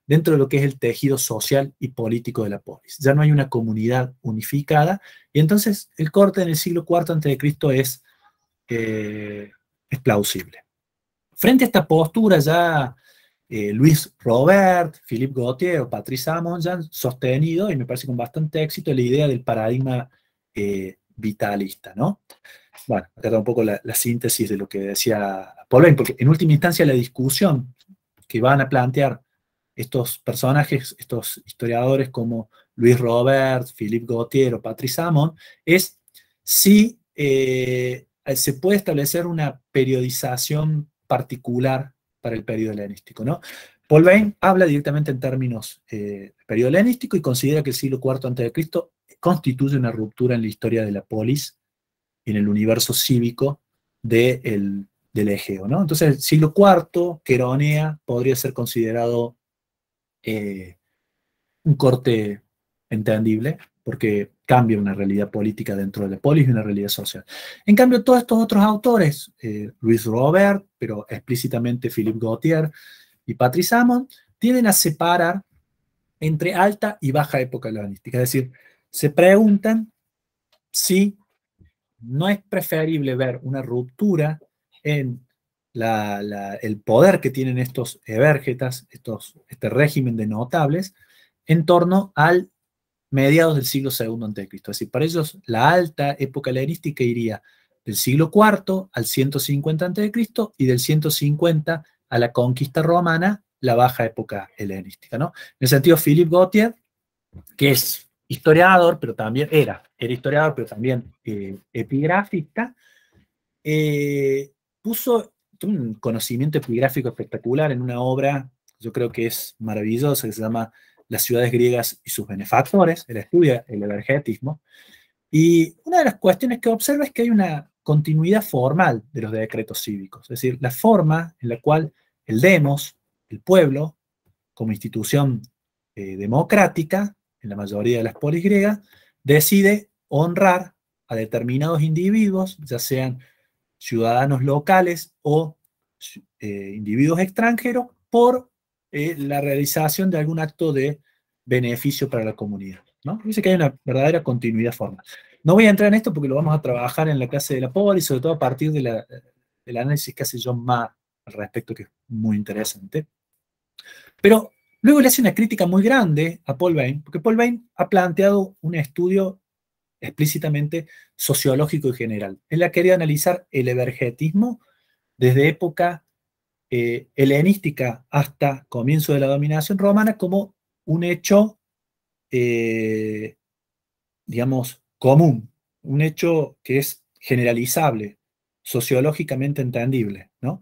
dentro de lo que es el tejido social y político de la polis. Ya no hay una comunidad unificada, y entonces el corte en el siglo IV a.C. Es plausible. Frente a esta postura ya Louis Robert, Philippe Gautier o Patrice Amon ya han sostenido, y me parece con bastante éxito, la idea del paradigma vitalista, ¿no? Bueno, acá está un poco la síntesis de lo que decía Paul Bain, porque en última instancia la discusión que van a plantear estos personajes, estos historiadores como Louis Robert, Philippe Gautier o Patrice Amon, es si se puede establecer una periodización particular para el periodo helenístico, ¿no? Paul Bain habla directamente en términos de periodo helenístico y considera que el siglo IV a.C. constituye una ruptura en la historia de la polis y en el universo cívico del Egeo, ¿no? Entonces el siglo IV, Queronea, podría ser considerado un corte entendible, porque cambia una realidad política dentro de la polis y una realidad social. En cambio, todos estos otros autores, Louis Robert, pero explícitamente Philippe Gautier y Patrice Amon, tienden a separar entre alta y baja época helenística. Es decir, se preguntan si no es preferible ver una ruptura en el poder que tienen estos ebergetas, este régimen de notables, en torno al mediados del siglo II a.C. Es decir, para ellos la alta época helenística iría del siglo IV al 150 a.C. y del 150 a la conquista romana, la baja época helenística, ¿no? En el sentido, Philippe Gautier, que es historiador, pero también era historiador, pero también epigrafista, puso un conocimiento epigráfico espectacular en una obra, yo creo que es maravillosa, que se llama Las ciudades griegas y sus benefactores. Él estudia el evergetismo, y una de las cuestiones que observa es que hay una continuidad formal de los decretos cívicos, es decir, la forma en la cual el demos, el pueblo, como institución democrática, en la mayoría de las polis griegas, decide honrar a determinados individuos, ya sean ciudadanos locales o individuos extranjeros, por la realización de algún acto de beneficio para la comunidad, ¿no? Dice que hay una verdadera continuidad formal. No voy a entrar en esto porque lo vamos a trabajar en la clase de la polis, sobre todo a partir del análisis que hace John Maher al respecto, que es muy interesante. Pero luego le hace una crítica muy grande a Paul Bain, porque Paul Bain ha planteado un estudio explícitamente sociológico y general. Él ha querido analizar el evergetismo desde época helenística hasta comienzo de la dominación romana como un hecho, digamos, común, un hecho que es generalizable, sociológicamente entendible, ¿no?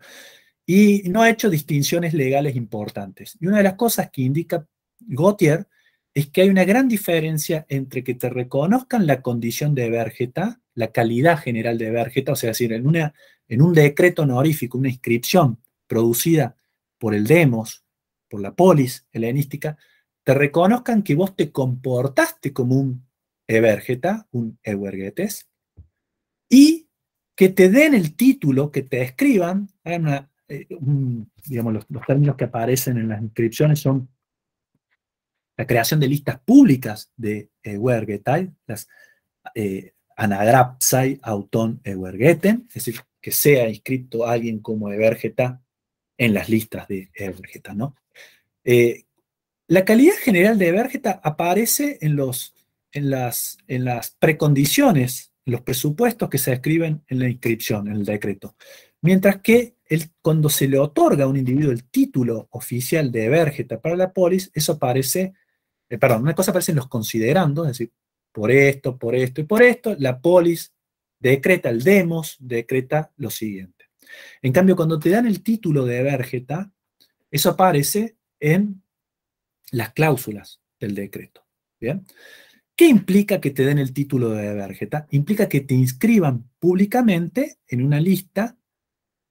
Y no ha hecho distinciones legales importantes. Y una de las cosas que indica Gautier es que hay una gran diferencia entre que te reconozcan la condición de evergeta, la calidad general de evergeta, o sea, es decir, en un decreto honorífico, una inscripción producida por el demos, por la polis helenística, te reconozcan que vos te comportaste como un evergeta, un euergetes, y que te den el título, que te escriban, digamos, los términos que aparecen en las inscripciones son la creación de listas públicas de Euergetai, las Anagrapsai Auton Euergeten, es decir, que sea inscrito alguien como Evergeta en las listas de Evergeta, ¿no? La calidad general de Evergeta aparece en las precondiciones, en los presupuestos que se escriben en la inscripción, en el decreto. Mientras que cuando se le otorga a un individuo el título oficial de Evergeta para la polis, eso aparece, una cosa aparece en los considerandos, es decir, por esto y por esto, la polis decreta, el demos decreta lo siguiente. En cambio, cuando te dan el título de Evergeta, eso aparece en las cláusulas del decreto. ¿Bien? ¿Qué implica que te den el título de Evergeta? Implica que te inscriban públicamente en una lista,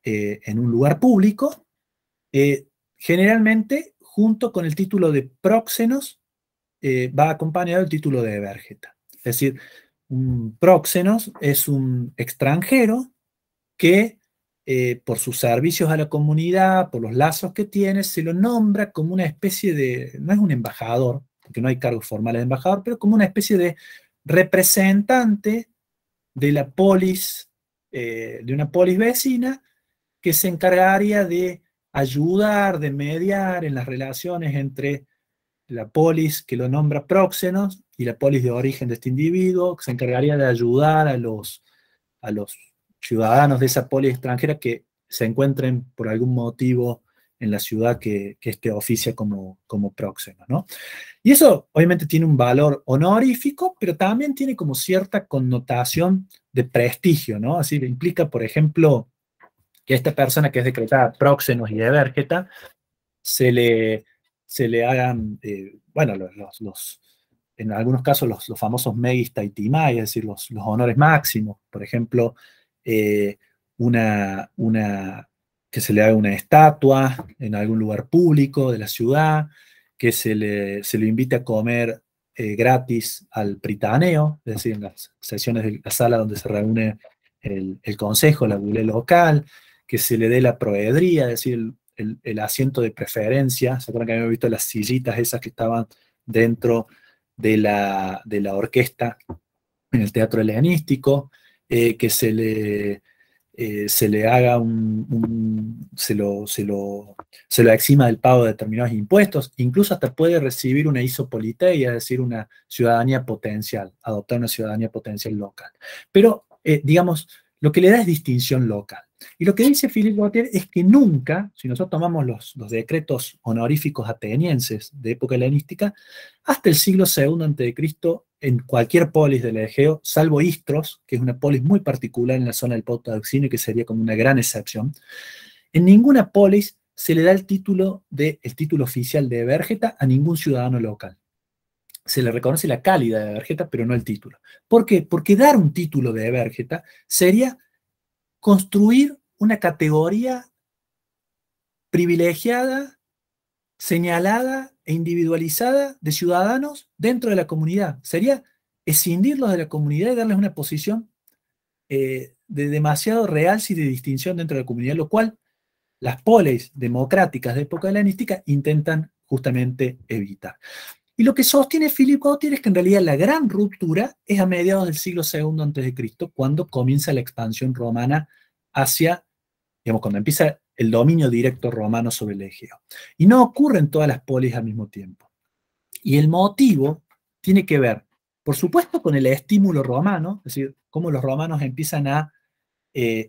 en un lugar público, generalmente, junto con el título de próxenos, va acompañado el título de evergeta. Es decir, un próxenos es un extranjero que por sus servicios a la comunidad, por los lazos que tiene, se lo nombra como una especie de, no es un embajador, porque no hay cargos formales de embajador, pero como una especie de representante de la polis, de una polis vecina, que se encargaría de ayudar, de mediar en las relaciones entre la polis que lo nombra próxenos y la polis de origen de este individuo, que se encargaría de ayudar a los ciudadanos de esa polis extranjera que se encuentren por algún motivo en la ciudad que oficia como próxeno, ¿no? Y eso obviamente tiene un valor honorífico, pero también tiene como cierta connotación de prestigio, ¿no? Así que implica, por ejemplo, que a esta persona que es decretada próxenos y evergeta se le hagan, bueno, en algunos casos los famosos megis taitimai, es decir, los honores máximos. Por ejemplo, que se le haga una estatua en algún lugar público de la ciudad, que se lo invite a comer gratis al pritaneo, es decir, en las sesiones de la sala donde se reúne el consejo, la asamblea local, que se le dé la proedría, es decir, el asiento de preferencia. ¿Se acuerdan que habíamos visto las sillitas esas que estaban dentro de la orquesta en el teatro helenístico? Que se le haga se lo exima del pago de determinados impuestos, incluso hasta puede recibir una isopoliteia, es decir, una ciudadanía potencial, adoptar una ciudadanía potencial local. Pero, digamos, lo que le da es distinción local. Y lo que dice Philippe Gautier es que nunca, si nosotros tomamos los decretos honoríficos atenienses de época helenística, hasta el siglo II a.C., en cualquier polis del Egeo, salvo Istros, que es una polis muy particular en la zona del Potauxino y que sería como una gran excepción, en ninguna polis se le da el título oficial de evergeta a ningún ciudadano local. Se le reconoce la cálida de evergeta, pero no el título. ¿Por qué? Porque dar un título de evergeta sería construir una categoría privilegiada, señalada e individualizada de ciudadanos dentro de la comunidad. Sería escindirlos de la comunidad y darles una posición de demasiado realce y de distinción dentro de la comunidad, lo cual las polis democráticas de época helenística intentan justamente evitar. Y lo que sostiene Philippe Gautier es que en realidad la gran ruptura es a mediados del siglo II a.C., cuando comienza la expansión romana hacia, digamos, cuando empieza el dominio directo romano sobre el Egeo. Y no ocurre en todas las polis al mismo tiempo. Y el motivo tiene que ver, por supuesto, con el estímulo romano, es decir, cómo los romanos empiezan a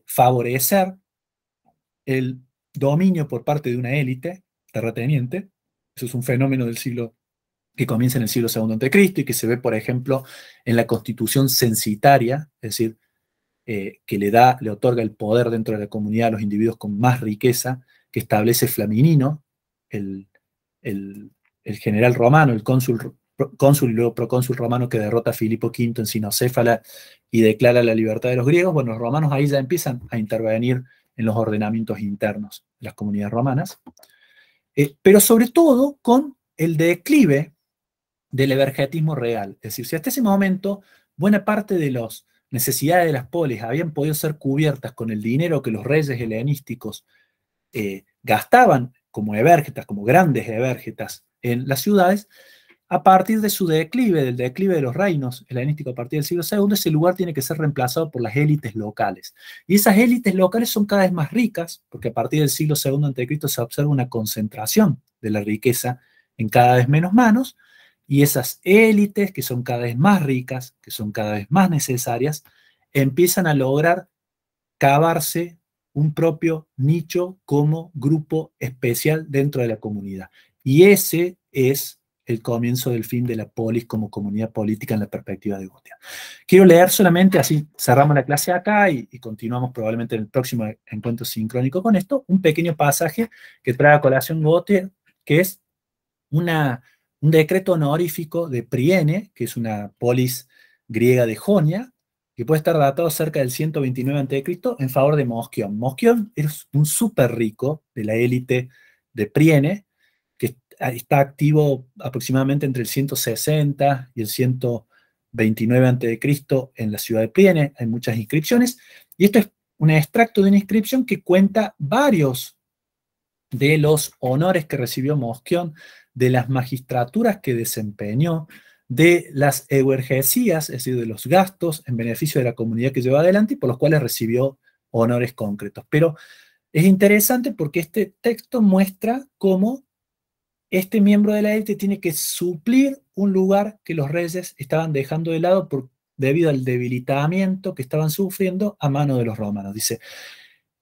favorecer el dominio por parte de una élite terrateniente. Eso es un fenómeno del siglo que comienza en el siglo II a.C. y que se ve, por ejemplo, en la constitución censitaria, es decir, que le otorga el poder dentro de la comunidad a los individuos con más riqueza, que establece Flaminino, el general romano, el cónsul y luego procónsul romano que derrota a Filipo V en Cinocéfala y declara la libertad de los griegos. Bueno, los romanos ahí ya empiezan a intervenir en los ordenamientos internos de las comunidades romanas, pero sobre todo con el declive del evergetismo real. Es decir, si hasta ese momento buena parte de las necesidades de las polis habían podido ser cubiertas con el dinero que los reyes helenísticos gastaban como evergetas, como grandes evergetas en las ciudades, a partir de su declive, del declive de los reinos helenísticos a partir del siglo II, ese lugar tiene que ser reemplazado por las élites locales. Y esas élites locales son cada vez más ricas, porque a partir del siglo II a.C. se observa una concentración de la riqueza en cada vez menos manos, y esas élites, que son cada vez más ricas, que son cada vez más necesarias, empiezan a lograr cavarse un propio nicho como grupo especial dentro de la comunidad. Y ese es el comienzo del fin de la polis como comunidad política en la perspectiva de Gautier. Quiero leer solamente, así cerramos la clase acá y continuamos probablemente en el próximo encuentro sincrónico con esto, un pequeño pasaje que trae a colación Gautier, que es un decreto honorífico de Priene, que es una polis griega de Jonia, que puede estar datado cerca del 129 a.C., en favor de Mosquión. Mosquión es un súper rico de la élite de Priene, que está activo aproximadamente entre el 160 y el 129 a.C. en la ciudad de Priene. Hay muchas inscripciones, y esto es un extracto de una inscripción que cuenta varios de los honores que recibió Mosquión, de las magistraturas que desempeñó, de las euergesías, es decir, de los gastos en beneficio de la comunidad que llevó adelante y por los cuales recibió honores concretos. Pero es interesante porque este texto muestra cómo este miembro de la élite tiene que suplir un lugar que los reyes estaban dejando de lado debido al debilitamiento que estaban sufriendo a mano de los romanos. Dice,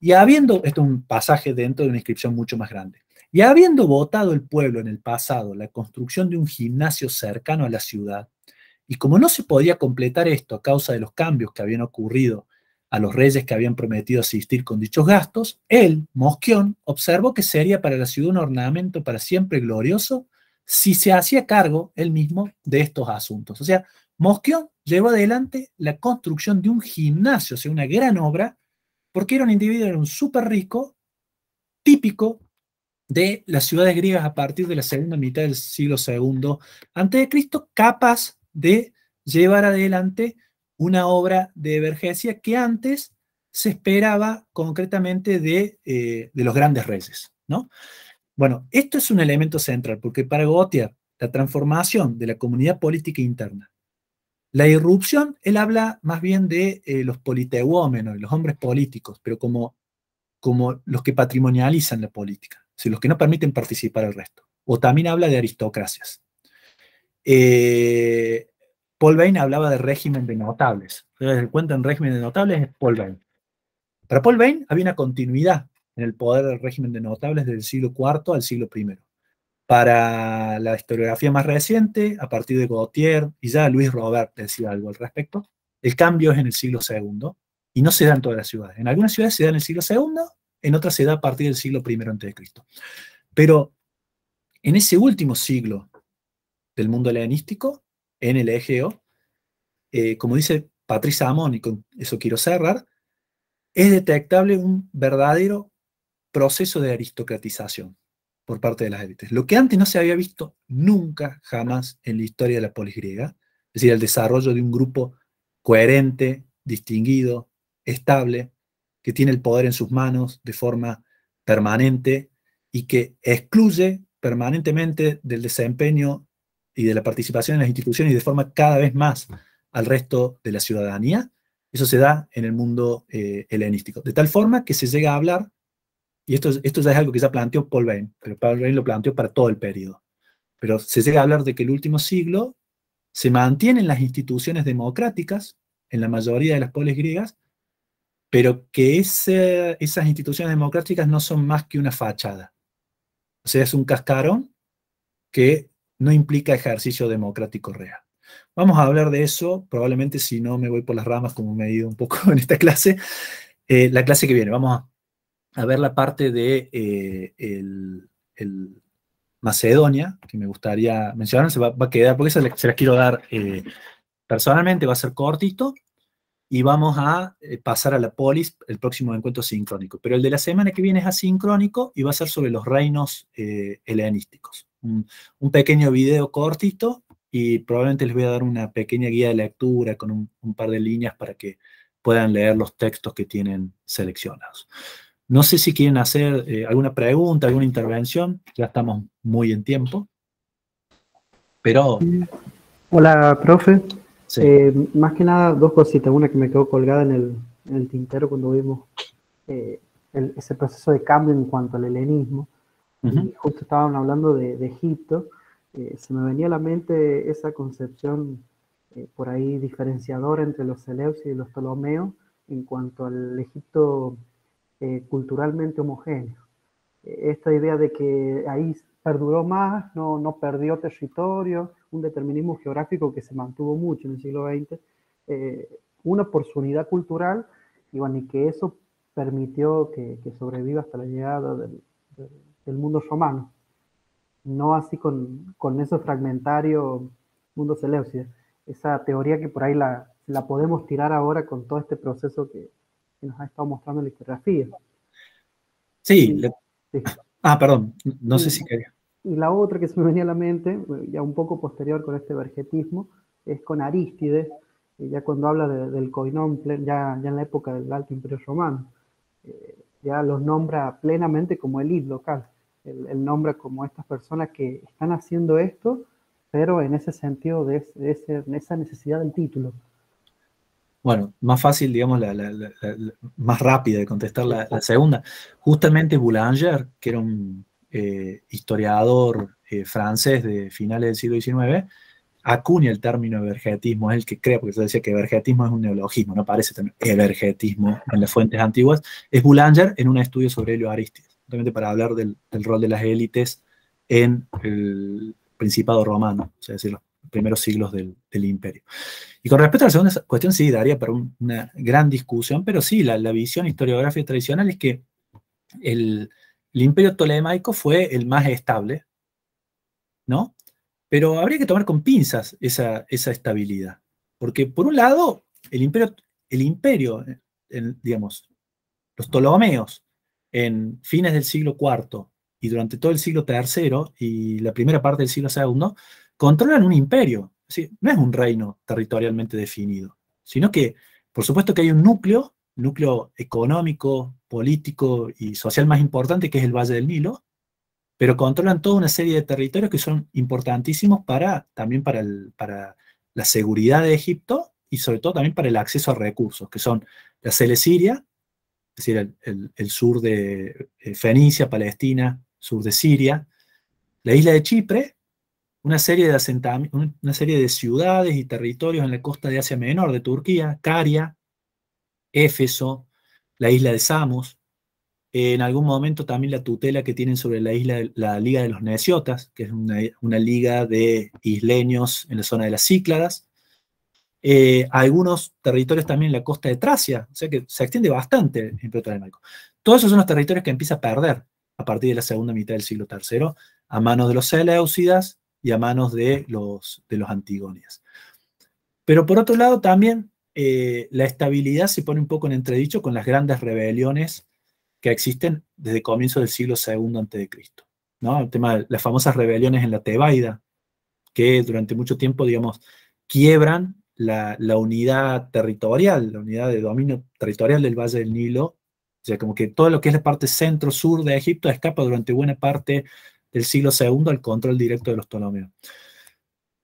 y habiendo, esto es un pasaje dentro de una inscripción mucho más grande, y habiendo votado el pueblo en el pasado la construcción de un gimnasio cercano a la ciudad, y como no se podía completar esto a causa de los cambios que habían ocurrido a los reyes que habían prometido asistir con dichos gastos, él, Mosquión, observó que sería para la ciudad un ornamento para siempre glorioso si se hacía cargo él mismo de estos asuntos. O sea, Mosquión llevó adelante la construcción de un gimnasio, o sea, una gran obra, porque era un individuo, era un súper rico, típico de las ciudades griegas a partir de la segunda mitad del siglo II a.C., capaz de llevar adelante una obra de Evergesia que antes se esperaba concretamente de los grandes reyes, ¿no? Bueno, esto es un elemento central, porque para Gautier, la transformación de la comunidad política interna, la irrupción, él habla más bien de los politeuómenos, los hombres políticos, pero como los que patrimonializan la política, o sea, los que no permiten participar al resto. O también habla de aristocracias. Paul Bain hablaba de régimen de notables. El cuento en régimen de notables es Paul Bain. Para Paul Bain había una continuidad en el poder del régimen de notables del siglo IV al siglo I. Para la historiografía más reciente, a partir de Gautier, y ya Luis Robert decía algo al respecto, el cambio es en el siglo II, y no se da en todas las ciudades. En algunas ciudades se da en el siglo II, en otras se da a partir del siglo I a.C. Pero en ese último siglo del mundo helenístico, en el Egeo, como dice Patrice Amon, y con eso quiero cerrar, es detectable un verdadero proceso de aristocratización por parte de las élites. Lo que antes no se había visto nunca, jamás en la historia de la polis griega, es decir, el desarrollo de un grupo coherente, distinguido, estable, que tiene el poder en sus manos de forma permanente y que excluye permanentemente del desempeño y de la participación en las instituciones y de forma cada vez más al resto de la ciudadanía. Eso se da en el mundo helenístico. De tal forma que se llega a hablar, y esto ya es algo que ya planteó Paul Bain, pero Paul Bain lo planteó para todo el periodo, pero se llega a hablar de que el último siglo se mantienen las instituciones democráticas en la mayoría de las polis griegas, pero que esas instituciones democráticas no son más que una fachada. O sea, es un cascarón que no implica ejercicio democrático real. Vamos a hablar de eso, probablemente si no me voy por las ramas como me he ido un poco en esta clase, la clase que viene. Vamos a ver la parte de el Macedonia, que me gustaría mencionar, va a quedar, porque se las quiero dar personalmente, va a ser cortito, y vamos a pasar a la polis, el próximo encuentro sincrónico. Pero el de la semana que viene es asincrónico y va a ser sobre los reinos helenísticos. Un pequeño video cortito y probablemente les voy a dar una pequeña guía de lectura con un par de líneas para que puedan leer los textos que tienen seleccionados. No sé si quieren hacer alguna pregunta, alguna intervención, ya estamos muy en tiempo, pero... Hola, profe. Sí. Más que nada, dos cositas. Una que me quedó colgada en el tintero cuando vimos ese proceso de cambio en cuanto al helenismo. Y justo estaban hablando de Egipto. Se me venía a la mente esa concepción por ahí diferenciadora entre los seleucios y los ptolomeos en cuanto al Egipto culturalmente homogéneo. Esta idea de que ahí perduró más, no perdió territorio, un determinismo geográfico que se mantuvo mucho en el siglo XX, una por su unidad cultural, y bueno, y que eso permitió que sobreviva hasta la llegada del mundo romano. No así con ese fragmentario mundo seleucida. Esa teoría que por ahí la podemos tirar ahora con todo este proceso que nos ha estado mostrando la historiografía. Sí, sí. Perdón, no sé si quería. Y la otra que se me venía a la mente, ya un poco posterior con este vergetismo, es con Arístides, ya cuando habla del koinon, ya en la época del Alto Imperio Romano. Ya los nombra plenamente como elite local. Él nombra como estas personas que están haciendo esto, pero en ese sentido de esa necesidad del título. Bueno, más fácil, digamos, más rápida de contestar la segunda. Justamente Boulanger, que era un historiador francés de finales del siglo XIX, acuña el término evergetismo, es el que crea, porque se decía que evergetismo es un neologismo, no aparece también evergetismo en las fuentes antiguas, es Boulanger en un estudio sobre Helio Arístides, justamente para hablar del rol de las élites en el Principado romano, o sea, es decir, los primeros siglos del imperio. Y con respecto a la segunda cuestión, sí, daría para una gran discusión, pero sí, la visión historiográfica tradicional es que el imperio tolemaico fue el más estable, ¿no? Pero habría que tomar con pinzas esa estabilidad. Porque, por un lado, el imperio digamos, los Ptolomeos, en fines del siglo IV y durante todo el siglo III y la primera parte del siglo II, controlan un imperio. Es decir, no es un reino territorialmente definido, sino que, por supuesto que hay un núcleo económico, político y social más importante, que es el Valle del Nilo, pero controlan toda una serie de territorios que son importantísimos también para la seguridad de Egipto y sobre todo también para el acceso a recursos, que son la Celesiria, es decir, el sur de Fenicia, Palestina, sur de Siria, la isla de Chipre, una serie de ciudades y territorios en la costa de Asia Menor, de Turquía, Caria, Éfeso, la isla de Samos, en algún momento también la tutela que tienen sobre la Liga de los Nesiotas, que es una liga de isleños en la zona de las Cícladas. Algunos territorios también en la costa de Tracia, o sea que se extiende bastante el Imperio Tolemaico. Todos esos son los territorios que empieza a perder a partir de la segunda mitad del siglo III, a manos de los Seleucidas y a manos de los Antigonias. Pero por otro lado también la estabilidad se pone un poco en entredicho con las grandes rebeliones que existen desde comienzo del siglo II a.C., ¿no? El tema de las famosas rebeliones en la Tebaida, que durante mucho tiempo, digamos, quiebran la unidad territorial, la unidad de dominio territorial del Valle del Nilo. O sea, como que todo lo que es la parte centro-sur de Egipto escapa durante buena parte del siglo II al control directo de los Ptolomeos.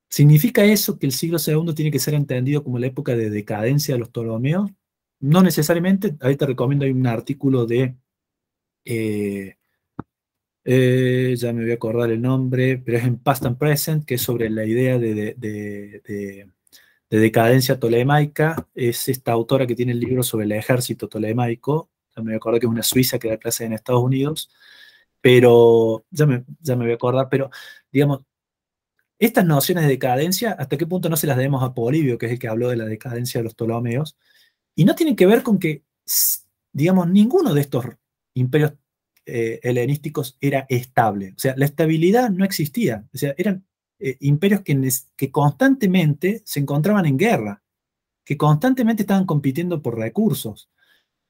¿Significa eso que el siglo II tiene que ser entendido como la época de decadencia de los Ptolomeos? No necesariamente. Ahí te recomiendo, hay un artículo de ya me voy a acordar el nombre, pero es en Past and Present, que es sobre la idea de decadencia tolemaica. Es esta autora que tiene el libro sobre el ejército tolemaico. Ya me voy a acordar que es una suiza que da clases en Estados Unidos, pero ya me voy a acordar, pero digamos, estas nociones de decadencia, ¿hasta qué punto no se las debemos a Polibio, que es el que habló de la decadencia de los Ptolomeos? Y no tienen que ver con que, digamos, ninguno de estos imperios helenísticos era estable. O sea, la estabilidad no existía. O sea, eran imperios que constantemente se encontraban en guerra, que constantemente estaban compitiendo por recursos.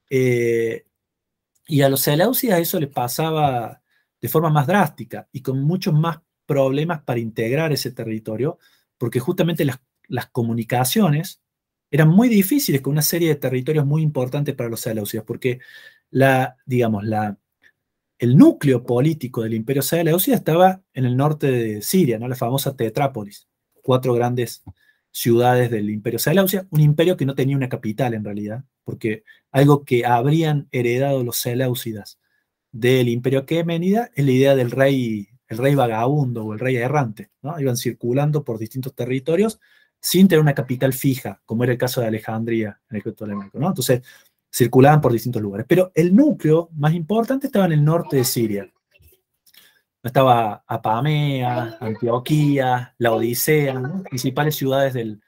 Y a los Seleucidas eso les pasaba de forma más drástica y con muchos más problemas para integrar ese territorio, porque justamente las comunicaciones eran muy difíciles con una serie de territorios muy importantes para los Seleucidas, porque el núcleo político del imperio Seleucida estaba en el norte de Siria, ¿no? La famosa Tetrápolis, 4 grandes ciudades del imperio Seleucida, un imperio que no tenía una capital en realidad, porque algo que habrían heredado los Seleucidas del imperio aqueménida es la idea del rey, el rey vagabundo o el rey errante, ¿no? Iban circulando por distintos territorios sin tener una capital fija, como era el caso de Alejandría en el Egipto tolemaico, ¿no? Entonces, circulaban por distintos lugares. Pero el núcleo más importante estaba en el norte de Siria. Estaba Apamea, Antioquía, la Odisea, ¿no? Principales ciudades del...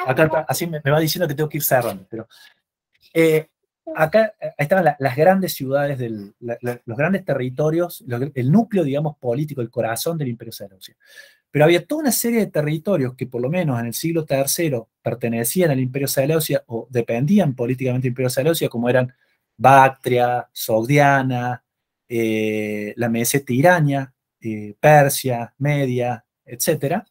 Acá así me va diciendo que tengo que ir cerrando, pero... acá estaban las grandes ciudades, los grandes territorios, el núcleo, digamos, político, el corazón del imperio Seleucida. Pero había toda una serie de territorios que por lo menos en el siglo III pertenecían al imperio Seleucida o dependían políticamente del imperio Seleucida, como eran Bactria, Sogdiana, la meseta iraña, Persia, Media, etcétera,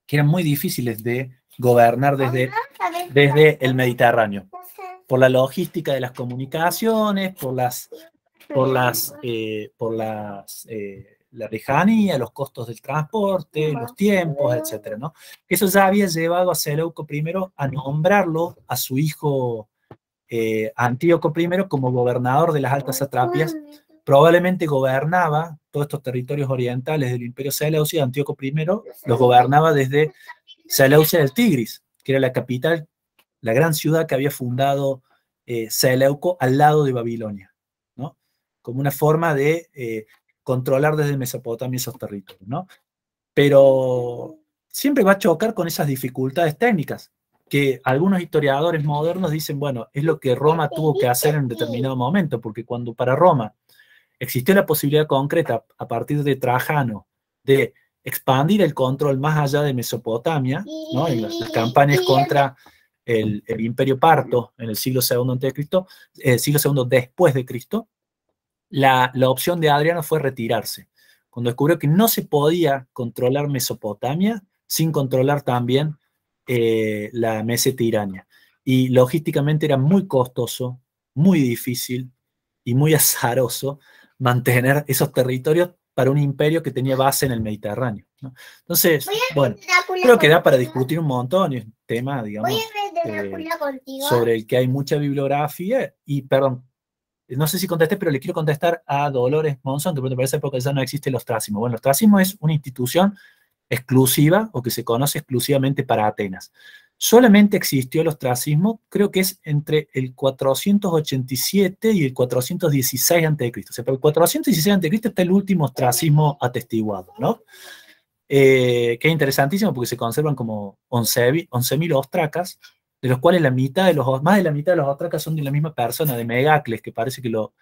que eran muy difíciles de gobernar desde el Mediterráneo, por la logística de las comunicaciones, la lejanía, los costos del transporte, los tiempos, etcétera, ¿no? Eso ya había llevado a Seleuco I a nombrarlo a su hijo Antíoco I como gobernador de las altas satrapias. Probablemente gobernaba todos estos territorios orientales del Imperio Seleucida. Y Antíoco I los gobernaba desde Seleucia del Tigris, que era la capital, la gran ciudad que había fundado Seleuco al lado de Babilonia, ¿no? Como una forma de controlar desde Mesopotamia esos territorios, ¿no? Pero siempre va a chocar con esas dificultades técnicas, que algunos historiadores modernos dicen, bueno, es lo que Roma tuvo que hacer en determinado momento, porque cuando para Roma existió la posibilidad concreta, a partir de Trajano, de expandir el control más allá de Mesopotamia, ¿no? En las campañas contra el Imperio Parto en el siglo II a.C., siglo II después de Cristo, la opción de Adriano fue retirarse, cuando descubrió que no se podía controlar Mesopotamia sin controlar también la meseta iraña. Y logísticamente era muy costoso, muy difícil y muy azaroso mantener esos territorios para un imperio que tenía base en el Mediterráneo, ¿no? Entonces, bueno, creo que da para discutir un montón, es un tema, digamos, sobre el que hay mucha bibliografía. Y, perdón, no sé si contesté, pero le quiero contestar a Dolores Monzón, que por esa época ya no existe el ostracismo. Bueno, el ostracismo es una institución exclusiva o que se conoce exclusivamente para Atenas. Solamente existió el ostracismo, creo que es entre el 487 y el 416 a.C. O sea, por el 416 a.C. está el último ostracismo atestiguado, ¿no? Que es interesantísimo porque se conservan como 11.000 ostracas, de los cuales más de la mitad de los ostracas son de la misma persona, de Megacles, que parece que lo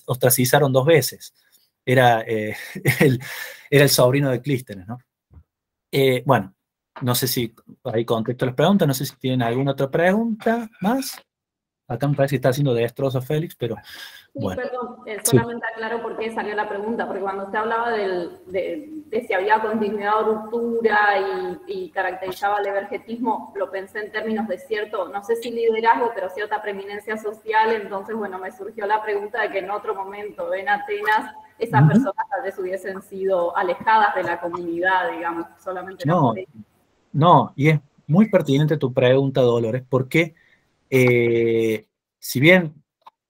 ostracizaron 2 veces. Era el sobrino de Clístenes, ¿no? Bueno, no sé si ahí contesto las preguntas, no sé si tienen alguna otra pregunta más. Acá me parece que está haciendo destrozo Félix, pero bueno. Sí, perdón, solamente aclaro por qué salió la pregunta, porque cuando usted hablaba de si había continuidad o ruptura y caracterizaba el evergetismo, lo pensé en términos de cierto, no sé si liderazgo, pero cierta preeminencia social. Entonces, bueno, me surgió la pregunta de que en otro momento en Atenas esas personas tal vez hubiesen sido alejadas de la comunidad, digamos, solamente No, y es muy pertinente tu pregunta, Dolores, porque si bien,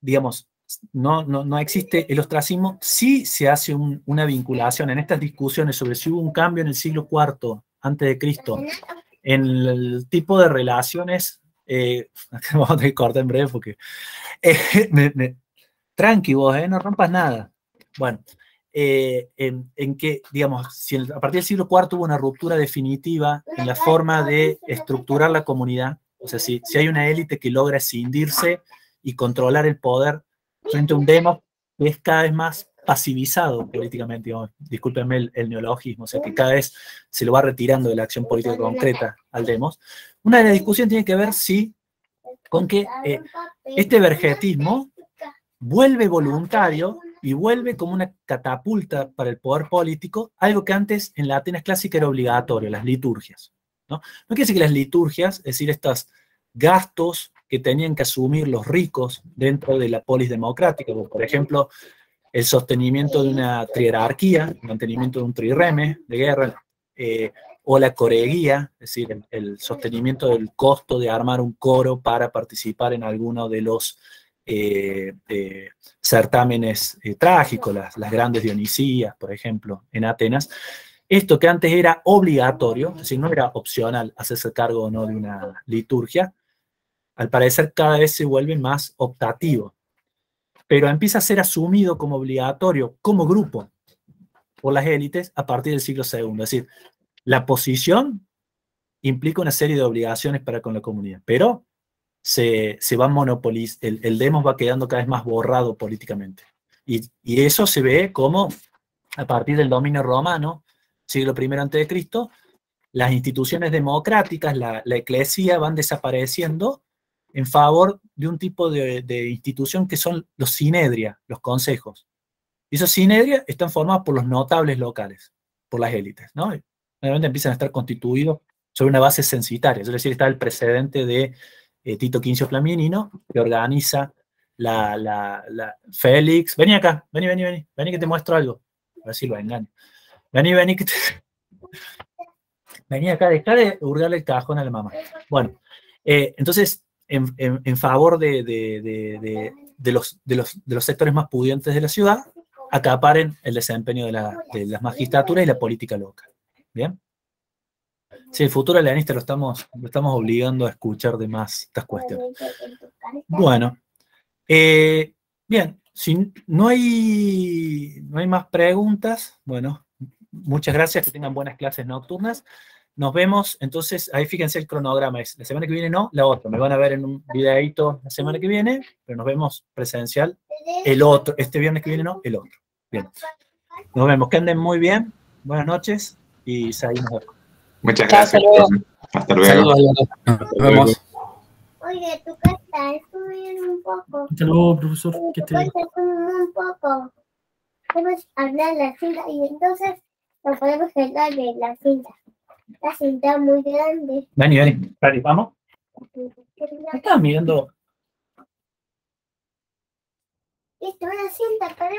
digamos, no existe el ostracismo, sí se hace una vinculación en estas discusiones sobre si hubo un cambio en el siglo IV a.C. en el tipo de relaciones. Vamos a tener que cortar en breve porque tranqui vos, no rompas nada. Bueno, en que, digamos, si a partir del siglo IV hubo una ruptura definitiva en la forma de estructurar la comunidad, o sea, si hay una élite que logra escindirse y controlar el poder frente a un demos que es cada vez más pasivizado políticamente, digamos, discúlpenme el neologismo, o sea, que cada vez se lo va retirando de la acción política concreta al demos. Una de las discusiones tiene que ver con que este vergetismo vuelve voluntario y vuelve como una catapulta para el poder político, algo que antes en la Atenas clásica era obligatorio, las liturgias, ¿no? No quiere decir que las liturgias, es decir, estos gastos que tenían que asumir los ricos dentro de la polis democrática, como por ejemplo el sostenimiento de una trierarquía, el mantenimiento de un trireme de guerra, o la coreguía, es decir, el sostenimiento del costo de armar un coro para participar en alguno de los certámenes trágicos, las grandes Dionisías, por ejemplo, en Atenas. Esto que antes era obligatorio, es decir, no era opcional hacerse cargo o no de una liturgia, al parecer cada vez se vuelve más optativo, pero empieza a ser asumido como obligatorio, como grupo, por las élites a partir del siglo II. Es decir, la posición implica una serie de obligaciones para con la comunidad, pero se va monopolizando, el demos va quedando cada vez más borrado políticamente. Y eso se ve como, a partir del dominio romano, siglo I a.C., las instituciones democráticas, la eclesía, van desapareciendo en favor de un tipo de institución que son los sinedria, los consejos, Y esos Synedria están formados por los notables locales, por las élites, ¿no? Y obviamente empiezan a estar constituidos sobre una base censitaria, es decir, está el precedente de Tito Quincio Flaminino, que organiza Félix. Vení acá, vení que te muestro algo. A ver si lo engaño. Vení que te... Vení acá, dejá de hurgarle el cajón a la mamá. Bueno, entonces, en favor de los sectores más pudientes de la ciudad, acaparen el desempeño de las magistraturas y la política local. ¿Bien? Sí, el futuro alienista lo estamos obligando a escuchar de más estas cuestiones. Bueno, bien, si no hay más preguntas, bueno, muchas gracias, que tengan buenas clases nocturnas. Nos vemos, entonces, ahí fíjense el cronograma, es la semana que viene no, la otra. Me van a ver en un videíto la semana que viene, pero nos vemos presencial el otro, este viernes que viene no, el otro. Bien, nos vemos, que anden muy bien, buenas noches y seguimos. Muchas gracias. Hasta luego. Saludos. Nos vemos. Oye, tu casa es un poco. Hasta luego, profesor. Tu casa es un poco. Podemos hablar de la cinta y entonces nos podemos quedar de la cinta. La cinta es muy grande. Vení, vamos. Estaba mirando. Esto es una cinta para